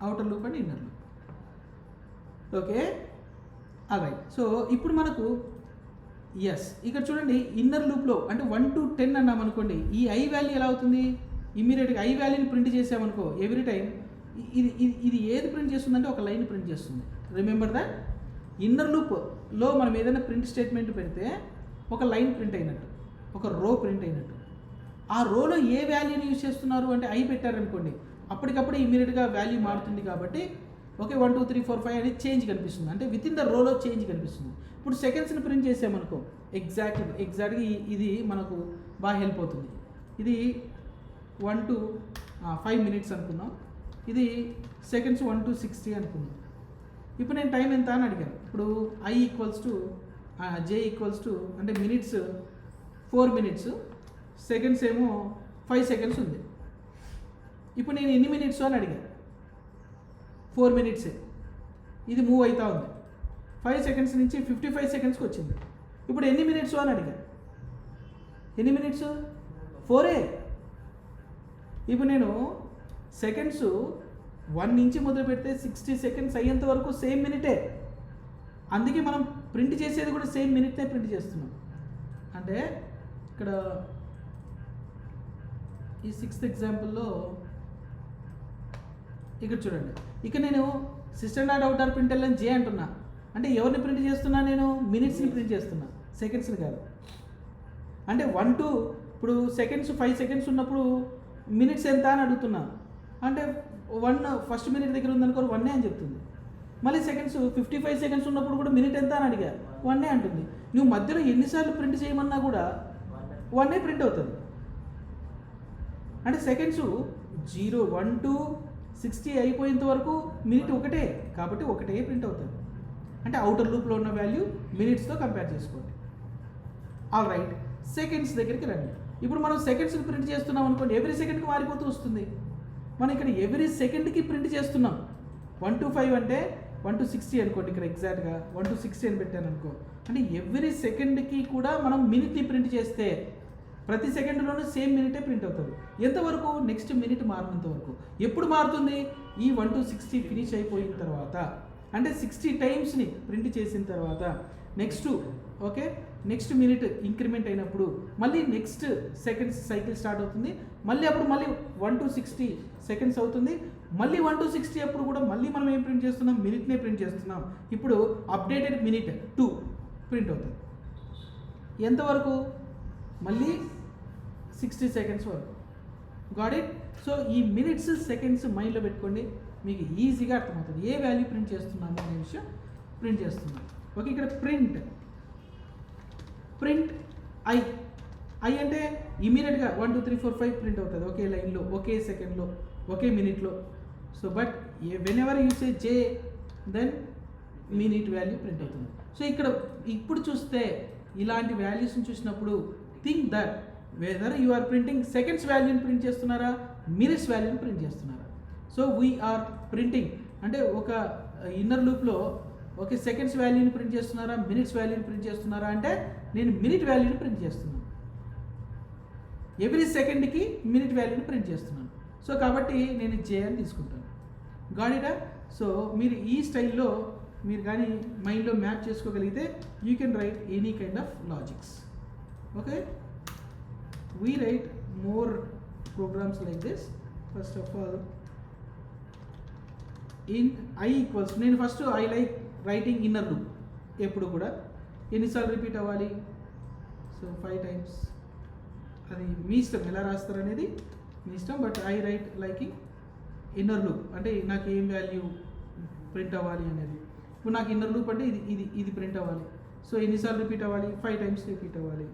outer loop and inner loop. Okay, alright. So ఇప్పుడు మనకు ఇక్కడ చూడండి, ఇన్నర్ లూప్లో అంటే 1 to 10 అన్నాం అనుకోండి, ఈ I వాల్యూ ఎలా అవుతుంది? ఇమ్మీడియట్గా I వాల్యూని ప్రింట్ చేసామనుకో, ఎవ్రీ టైం ఇది ఏది ప్రింట్ చేస్తుందంటే ఒక లైన్ ప్రింట్ చేస్తుంది. రిమెంబర్ దట్ ఇన్నర్ లూప్లో మనం ఏదైనా ప్రింట్ స్టేట్మెంట్ పెడితే ఒక లైన్ ప్రింట్ అయినట్టు, ఒక రో ప్రింట్ అయినట్టు. ఆ రోలో ఏ వాల్యూని యూజ్ చేస్తున్నారు అంటే I పెట్టారనుకోండి, అప్పటికప్పుడు ఇమ్మీడియట్గా వాల్యూ మారుతుంది. కాబట్టి ఓకే 1 2 3 4 5 అనేది చేంజ్ కనిపిస్తుంది, అంటే విత్ ఇన్ ద రోలో చేంజ్ కనిపిస్తుంది. ఇప్పుడు సెకండ్స్ని ప్రింట్ చేసామనుకో, ఎగ్జాక్ట్గా ఇది మనకు బాగా హెల్ప్ అవుతుంది. ఇది 1 to 5 minutes అనుకున్నాం, ఇది సెకండ్స్ 1 to 60 అనుకున్నాం. ఇప్పుడు నేను టైం ఎంత అని అడిగాను. ఇప్పుడు I J అంటే మినిట్స్ 4 minutes, సెకండ్స్ ఏమో 5 seconds ఉంది. ఇప్పుడు నేను ఎన్ని మినిట్స్ అని అడిగాను, 4 minutes. ఇది మూవ్ అవుతూ ఉంది, 5 seconds నుంచి 55 secondsకి వచ్చింది. ఇప్పుడు ఎన్ని మినిట్స్ అని అడిగాను, ఎన్ని మినిట్స్? 4. ఇప్పుడు నేను సెకండ్స్ 1 నుంచి మొదలు పెడితే 60 seconds అయ్యేంత వరకు సేమ్ మినిటే. అందుకే మనం ప్రింట్ చేసేది కూడా సేమ్ మినిట్నే ప్రింట్ చేస్తున్నాం. అంటే ఇక్కడ ఈ 6th ఎగ్జాంపుల్లో ఇక్కడ చూడండి, ఇక్కడ నేను system dot out or print L N J అంటున్నా, అంటే ఎవరిని ప్రింట్ చేస్తున్నా? నేను మినిట్స్ని ప్రింట్ చేస్తున్నా, సెకండ్స్ని కాదు. అంటే 1 to ఇప్పుడు సెకండ్స్ 5 seconds ఉన్నప్పుడు మినిట్స్ ఎంత అని అడుగుతున్నా, అంటే 1 ఫస్ట్ మినిట్ దగ్గర ఉందనుకో 1 అని చెప్తుంది. మళ్ళీ సెకండ్స్ 55 seconds ఉన్నప్పుడు కూడా మినిట్ ఎంత అని అడిగా, 1 అంటుంది. నువ్వు మధ్యలో ఎన్నిసార్లు ప్రింట్ చేయమన్నా కూడా 1 ప్రింట్ అవుతుంది. అంటే సెకండ్స్ 1 to 60 అయిపోయేంత వరకు మినిట్ ఒకటే, కాబట్టి ఒకటే ప్రింట్ అవుతుంది. అంటే అవుటర్ లూప్లో ఉన్న వాల్యూ మినిట్స్తో కంపేర్ చేసుకోండి. ఆల్ రైట్, సెకండ్స్ దగ్గరికి రండి. ఇప్పుడు మనం సెకండ్స్కి ప్రింట్ చేస్తున్నాం అనుకోండి, ఎవ్రీ సెకండ్కి మారిపోతూ వస్తుంది. మనం ఇక్కడ ఎవ్రీ సెకండ్కి ప్రింట్ చేస్తున్నాం. 1 to 5 అంటే 1 to 60 అనుకోండి, ఇక్కడ ఎగ్జాక్ట్గా 1 to 60 అని పెట్టాను అనుకో, అంటే ఎవ్రీ సెకండ్కి కూడా మనం మినిట్ని ప్రింట్ చేస్తే ప్రతి సెకండ్లోనూ సేమ్ మినిటే ప్రింట్ అవుతుంది. ఎంతవరకు? నెక్స్ట్ మినిట్ మారినంత వరకు. ఎప్పుడు మారుతుంది? ఈ 1 to 60 ఫినిష్ అయిపోయిన తర్వాత, అంటే 60 టైమ్స్ని ప్రింట్ చేసిన తర్వాత నెక్స్ట్ మినిట్ ఇంక్రిమెంట్ అయినప్పుడు మళ్ళీ నెక్స్ట్ సెకండ్స్ సైకిల్ స్టార్ట్ అవుతుంది. మళ్ళీ 1 to 60 seconds అవుతుంది. మళ్ళీ 1 to 60 అప్పుడు కూడా మళ్ళీ మనం ఏం ప్రింట్ చేస్తున్నాం? మినిట్నే ప్రింట్ చేస్తున్నాం. ఇప్పుడు అప్డేటెడ్ మినిట్ 2 ప్రింట్ అవుతుంది. ఎంతవరకు? మళ్ళీ 60 seconds వరకు. Got it. సో ఈ మినిట్స్ సెకండ్స్ మైండ్లో పెట్టుకోండి, మీకు ఈజీగా అర్థమవుతుంది ఏ వాల్యూ ప్రింట్ చేస్తున్నాము అనే విషయం ప్రింట్ చేస్తున్నాం. ఓకే, ఇక్కడ ప్రింట్ ఐ అంటే ఇమీడియట్గా 1 2 3 4 5 ప్రింట్ అవుతుంది ఒకే లైన్లో, ఒకే సెకండ్లో, ఒకే మినిట్లో. So but whenever you say J then minute value print అవుతుంది. సో ఇక్కడ ఇప్పుడు చూస్తే ఇలాంటి వాల్యూస్ని చూసినప్పుడు think that whether you are printing seconds వాల్యూని ప్రింట్ చేస్తున్నారా, మినిట్స్ వాల్యూని ప్రింట్ చేస్తున్నారా. సో వీఆర్ ప్రింటింగ్ అంటే ఒక ఇన్నర్ లూప్లో ఓకే సెకండ్స్ వాల్యూని ప్రింట్ చేస్తున్నారా, మినిట్స్ వాల్యూని ప్రింట్ చేస్తున్నారా అంటే నేను మినిట్ వాల్యూని ప్రింట్ చేస్తున్నాను, ఎవ్రీ సెకండ్కి మినిట్ వాల్యూని ప్రింట్ చేస్తున్నాను. సో కాబట్టి నేను జే అని తీసుకుంటాను. గాడిడా. సో మీరు ఈ స్టైల్లో మీరు కానీ మైండ్లో మ్యాప్ చేసుకోగలిగితే you can write any kind of logics. Okay, we write more programs like this. First of all in I equals, నేను first I like writing inner loop. ఎప్పుడు కూడా ఎన్నిసార్లు రిపీట్ అవ్వాలి, సో 5 times. అది మీ ఇష్టం ఎలా రాస్తారు అనేది మీ ఇష్టం. But I right liking inner loop అంటే నాకు ఏం వాల్యూ ప్రింట్ అవ్వాలి అనేది. ఇప్పుడు నాకు ఇన్నర్ లూప్ అంటే ఇది ప్రింట్ అవ్వాలి. సో ఎన్నిసార్లు రిపీట్ అవ్వాలి, 5 times రిపీట్ అవ్వాలి.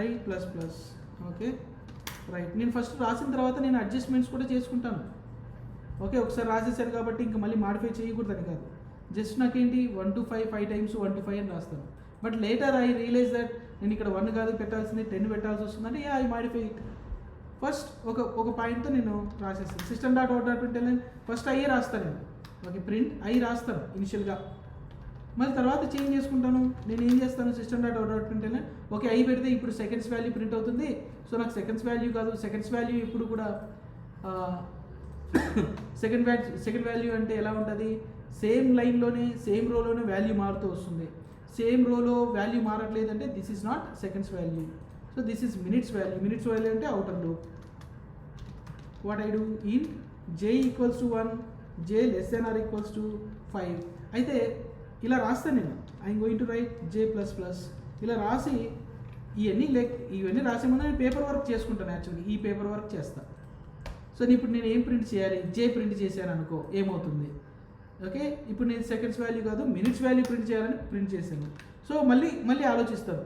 I plus plus. Okay right. నేను ఫస్ట్ రాసిన తర్వాత నేను అడ్జస్ట్మెంట్స్ కూడా చేసుకుంటాను. ఓకే, ఒకసారి రాసేసాను కాబట్టి ఇంకా మళ్ళీ మాడిఫై చేయకూడదని కాదు. జస్ట్ నాకేంటి 1 to 5 5 times 1 to 5 అని రాస్తాను. But later I realize that నేను ఇక్కడ 1 కాదు పెట్టాల్సింది 10 పెట్టాల్సి వస్తుందంటే ఐ మాడిఫై ఇట్. ఫస్ట్ ఒక పాయింట్తో నేను రాసేస్తాను. system.out.println ఫస్ట్ అయ్యే రాస్తాను నేను. ఓకే, ప్రింట్ ఐ రాస్తాను ఇనిషియల్గా, మళ్ళీ తర్వాత చేంజ్ చేసుకుంటాను. నేను ఏం చేస్తాను, system.out.println ఓకే ఐ పెడితే ఇప్పుడు సెకండ్స్ వాల్యూ ప్రింట్ అవుతుంది. సో నాకు సెకండ్స్ వాల్యూ కాదు, సెకండ్స్ వాల్యూ ఇప్పుడు కూడా సెకండ్ వాల్యూ అంటే ఎలా ఉంటుంది, సేమ్ లైన్లోనే సేమ్ రోలోనే వాల్యూ మారుతూ వస్తుంది. సేమ్ రోలో వాల్యూ మారట్లేదంటే this is not seconds value. So this is minutes value. Minutes value అంటే outer loop. What I do in J equals to 1, J less than or equals to 5. అయితే ఇలా రాస్తాను నేను, I'm going to write J plus plus. ఇలా రాసి ఇవన్నీ రాసే ముందు నేను పేపర్ వర్క్ చేసుకుంటాను. యాక్చువల్గా ఈ పేపర్ వర్క్ చేస్తాను. సో ఇప్పుడు నేను ఏం ప్రింట్ చేయాలి, జే ప్రింట్ చేశాను అనుకో ఏమవుతుంది. ఓకే, ఇప్పుడు నేను సెకండ్స్ వాల్యూ కాదు మినిట్స్ వాల్యూ ప్రింట్ చేయాలని ప్రింట్ చేశాను. సో మళ్ళీ ఆలోచిస్తాను.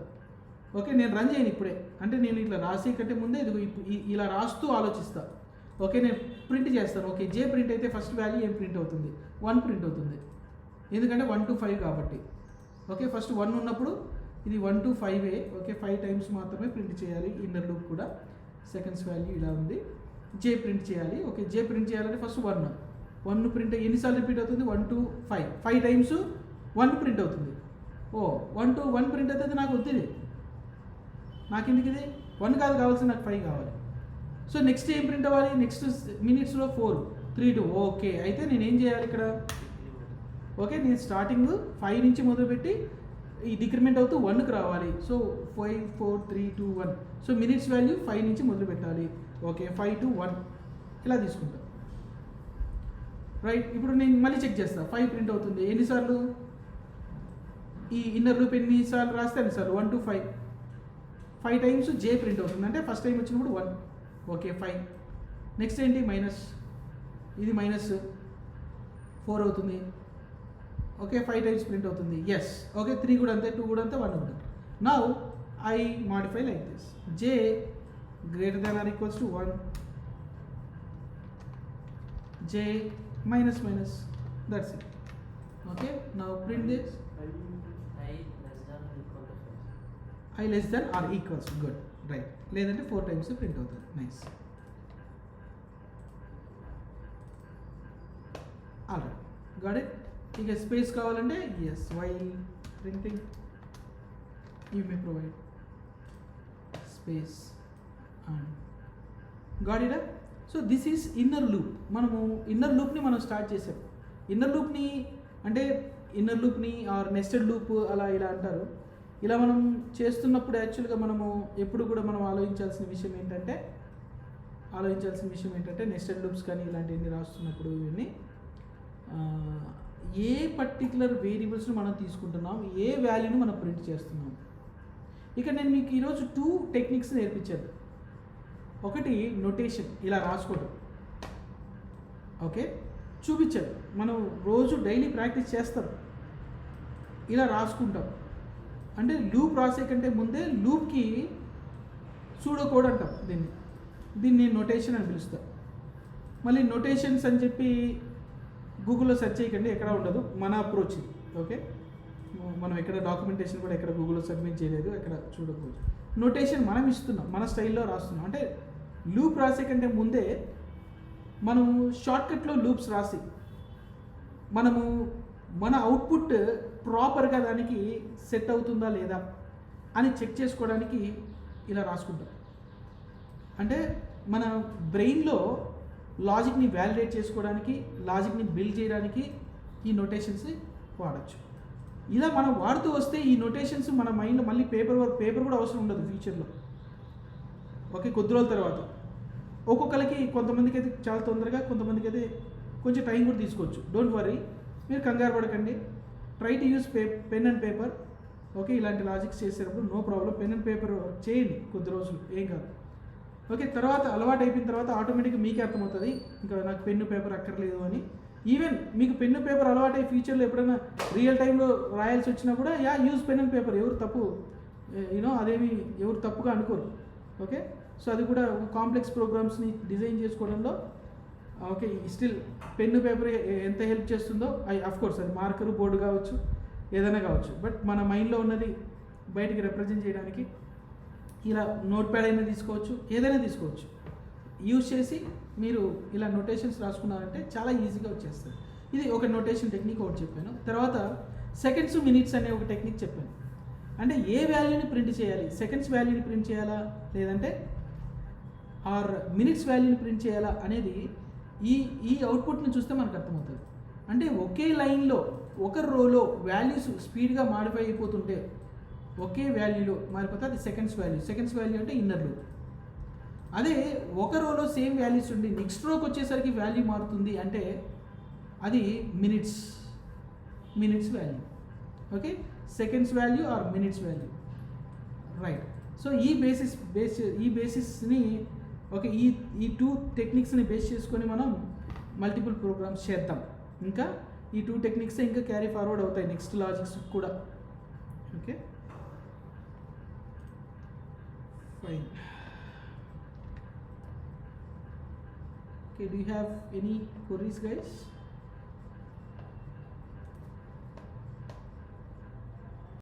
ఓకే, నేను రన్ చేయను ఇప్పుడే, అంటే నేను ఇట్లా రాసే కంటే ముందే ఇలా రాస్తూ ఆలోచిస్తాను. ఓకే, నేను ప్రింట్ చేస్తాను. ఓకే, జే ప్రింట్ అయితే ఫస్ట్ వాల్యూ ఏం ప్రింట్ అవుతుంది, 1 ప్రింట్ అవుతుంది, ఎందుకంటే 1 to 5 కాబట్టి. ఓకే, ఫస్ట్ 1 ఉన్నప్పుడు ఇది 1 to 5. ఓకే, 5 times మాత్రమే ప్రింట్ చేయాలి. ఇన్నర్ లూప్ కూడా సెకండ్స్ వాల్యూ ఇలా ఉంది. జే ప్రింట్ చేయాలి. ఓకే, జే ప్రింట్ చేయాలంటే ఫస్ట్ 1 ప్రింట్ ఎన్నిసార్లు రిపీట్ అవుతుంది, 1 to 5 times 1 ప్రింట్ అవుతుంది. 1 to 1 ప్రింట్ అవుతుంది. నాకు వద్దు, నాకు ఎందుకు ఇది 1 కాదు కావాల్సింది, నాకు 5 కావాలి. సో నెక్స్ట్ ఏం ప్రింట్ అవ్వాలి, నెక్స్ట్ మినిట్స్లో 4 3 2. ఓకే, అయితే నేను ఏం చేయాలి ఇక్కడ, ఓకే నేను స్టార్టింగ్ 5 నుంచి మొదలుపెట్టి ఈ డిక్రిమెంట్ అవుతూ 1కి రావాలి. సో 5 4 3 2 1. సో మినిట్స్ వాల్యూ 5 నుంచి మొదలు పెట్టాలి. ఓకే, 5 to 1 ఇలా తీసుకుంటాను. రైట్, ఇప్పుడు నేను మళ్ళీ చెక్ చేస్తాను. 5 ప్రింట్ అవుతుంది. ఎన్నిసార్లు ఈ ఇన్నర్ లూప్ ఎన్నిసార్లు రాస్తే అన్నిసార్లు 1 to 5 times జే ప్రింట్ అవుతుంది. అంటే ఫస్ట్ టైం వచ్చినప్పుడు 1. ఓకే 5. నెక్స్ట్ ఏంటి మైనస్, ఇది -4 అవుతుంది. ఓకే 5 times ప్రింట్ అవుతుంది. ఎస్. ఓకే 3 కూడా అంతే, 2 కూడా అంతే, 1 ఉంటుంది. Now I modify like this, J greater than or equals to 1, j minus, that's it. Okay, now print this, I less than or equals to, good, right, లేదంటే 4 times print అవుతుంది. Nice. Alright, got it. ఇక space కావాలంటే yes, while printing you may provide space and got it. So this is inner loop. మనము inner లూప్ని మనం start చేసాం. Inner లూప్ని are nested loop అలా ఇలా అంటారు. ఇలా మనం చేస్తున్నప్పుడు యాక్చువల్గా మనము ఎప్పుడు కూడా మనం ఆలోచించాల్సిన విషయం ఏంటంటే నెస్టెడ్ లూప్స్ కానీ ఇలాంటివన్నీ రాస్తున్నప్పుడు ఇవన్నీ ఏ పర్టికులర్ వేరియబుల్స్ని మనం తీసుకుంటున్నాం, ఏ వాల్యూని మనం ప్రింట్ చేస్తున్నాం. ఇక నేను మీకు ఈరోజు 2 టెక్నిక్స్ నేర్పించాను. ఒకటి నొటేషన్ ఇలా రాసుకోవడం. ఓకే, చూపించారు, మనం రోజు డైలీ ప్రాక్టీస్ చేస్తాం, ఇలా రాసుకుంటాం. అంటే లూప్ రాసే కంటే ముందే లూప్కి సూడో కోడ్ అంటాం దీన్ని నొటేషన్ అని పిలుస్తాం. మళ్ళీ నొటేషన్స్ అని చెప్పి గూగుల్లో సెర్చ్ చేయకండి, ఎక్కడ ఉండదు, మన అప్రోచ్ ఇది. ఓకే, మనం ఎక్కడ డాక్యుమెంటేషన్ కూడా ఎక్కడ గూగుల్లో సబ్మిట్ చేయలేదు, ఎక్కడ చూడకపోవచ్చు. నొటేషన్ మనం ఇస్తున్నాం, మన స్టైల్లో రాస్తున్నాం. అంటే లూప్ రాసే కంటే ముందే మనం షార్ట్కట్లో లూప్స్ రాసి మనము మన అవుట్పుట్ ప్రాపర్గా దానికి సెట్ అవుతుందా లేదా అని చెక్ చేసుకోవడానికి ఇలా రాసుకుంటాం. అంటే మన బ్రెయిన్లో లాజిక్ని వ్యాలిడేట్ చేసుకోవడానికి, లాజిక్ని బిల్డ్ చేయడానికి ఈ నొటేషన్స్ని వాడచ్చు. ఇలా మనం వాడుతూ వస్తే ఈ నొటేషన్స్ మన మైండ్లో మళ్ళీ పేపర్ కూడా అవసరం ఉండదు ఫ్యూచర్లో. ఓకే, కొద్ది రోజుల తర్వాత ఒక్కొక్కరికి, కొంతమందికి అయితే చాలా తొందరగా, కొంతమందికి అయితే కొంచెం టైం కూడా తీసుకోవచ్చు. డోంట్ వరీ, మీరు కంగారు పడకండి. Try to use pen and paper. Okay, ఇలాంటి లాజిక్స్ చేసేటప్పుడు no problem, pen and paper చేయండి కొద్ది రోజులు, ఏం కాదు. ఓకే, తర్వాత అలవాటు అయిపోయిన తర్వాత ఆటోమేటిక్గా మీకే అర్థమవుతుంది ఇంకా నాకు పెన్ను పేపర్ అక్కర్లేదు అని. ఈవెన్ మీకు పెన్ను పేపర్ అలవాటు అయ్యి ఫ్యూచర్లో ఎప్పుడైనా రియల్ టైంలో రాయాల్సి వచ్చినా కూడా యూజ్ పెన్ అండ్ పేపర్, ఎవరు తప్పు అదేమి ఎవరు తప్పుగా అనుకోరు. ఓకే, సో అది కూడా కాంప్లెక్స్ ప్రోగ్రామ్స్ని డిజైన్ చేసుకోవడంలో ఓకే స్టిల్ పెన్ను పేపర్ ఎంత హెల్ప్ చేస్తుందో కోర్స్ అది మార్కరు, బోర్డు కావచ్చు, ఏదైనా కావచ్చు. బట్ మన మైండ్లో ఉన్నది బయటికి రిప్రజెంట్ చేయడానికి ఇలా నోట్ ప్యాడ్ అయినా తీసుకోవచ్చు, ఏదైనా తీసుకోవచ్చు. యూజ్ చేసి మీరు ఇలా నొటేషన్స్ రాసుకున్నారంటే చాలా ఈజీగా వచ్చేస్తుంది. ఇది ఒక నొటేషన్ టెక్నిక్ ఒకటి చెప్పాను. తర్వాత సెకండ్స్ మినిట్స్ అనే ఒక టెక్నిక్ చెప్పాను. అంటే ఏ వాల్యూని ప్రింట్ చేయాలి, సెకండ్స్ వాల్యూని ప్రింట్ చేయాలా లేదంటే ఆర్ మినిట్స్ వాల్యూని ప్రింట్ చేయాలా అనేది ఈ అవుట్పుట్ని చూస్తే మనకు అర్థమవుతుంది. అంటే ఒకే లైన్లో ఒక రోలో వాల్యూస్ స్పీడ్గా మాడిఫై అయిపోతుంటే, ఒకే వాల్యూలో మారిపోతే అది సెకండ్స్ వాల్యూ అంటే ఇన్నర్ లూప్. అదే ఒక రోలో సేమ్ వాల్యూస్ ఉండి నెక్స్ట్ రోకి వచ్చేసరికి వాల్యూ మారుతుంది అంటే అది minutes value. Okay, seconds value or minutes value, right. So ఈ బేసిస్ని ఓకే ఈ టూ టెక్నిక్స్ని బేస్ చేసుకొని మనం మల్టిపుల్ ప్రోగ్రామ్స్ చేద్దాం. ఇంకా ఈ టూ టెక్నిక్స్ ఇంకా క్యారీ ఫార్వర్డ్ అవుతాయి నెక్స్ట్ లాజిక్స్ కూడా. Okay, fine. Okay, do you have any queries, guys?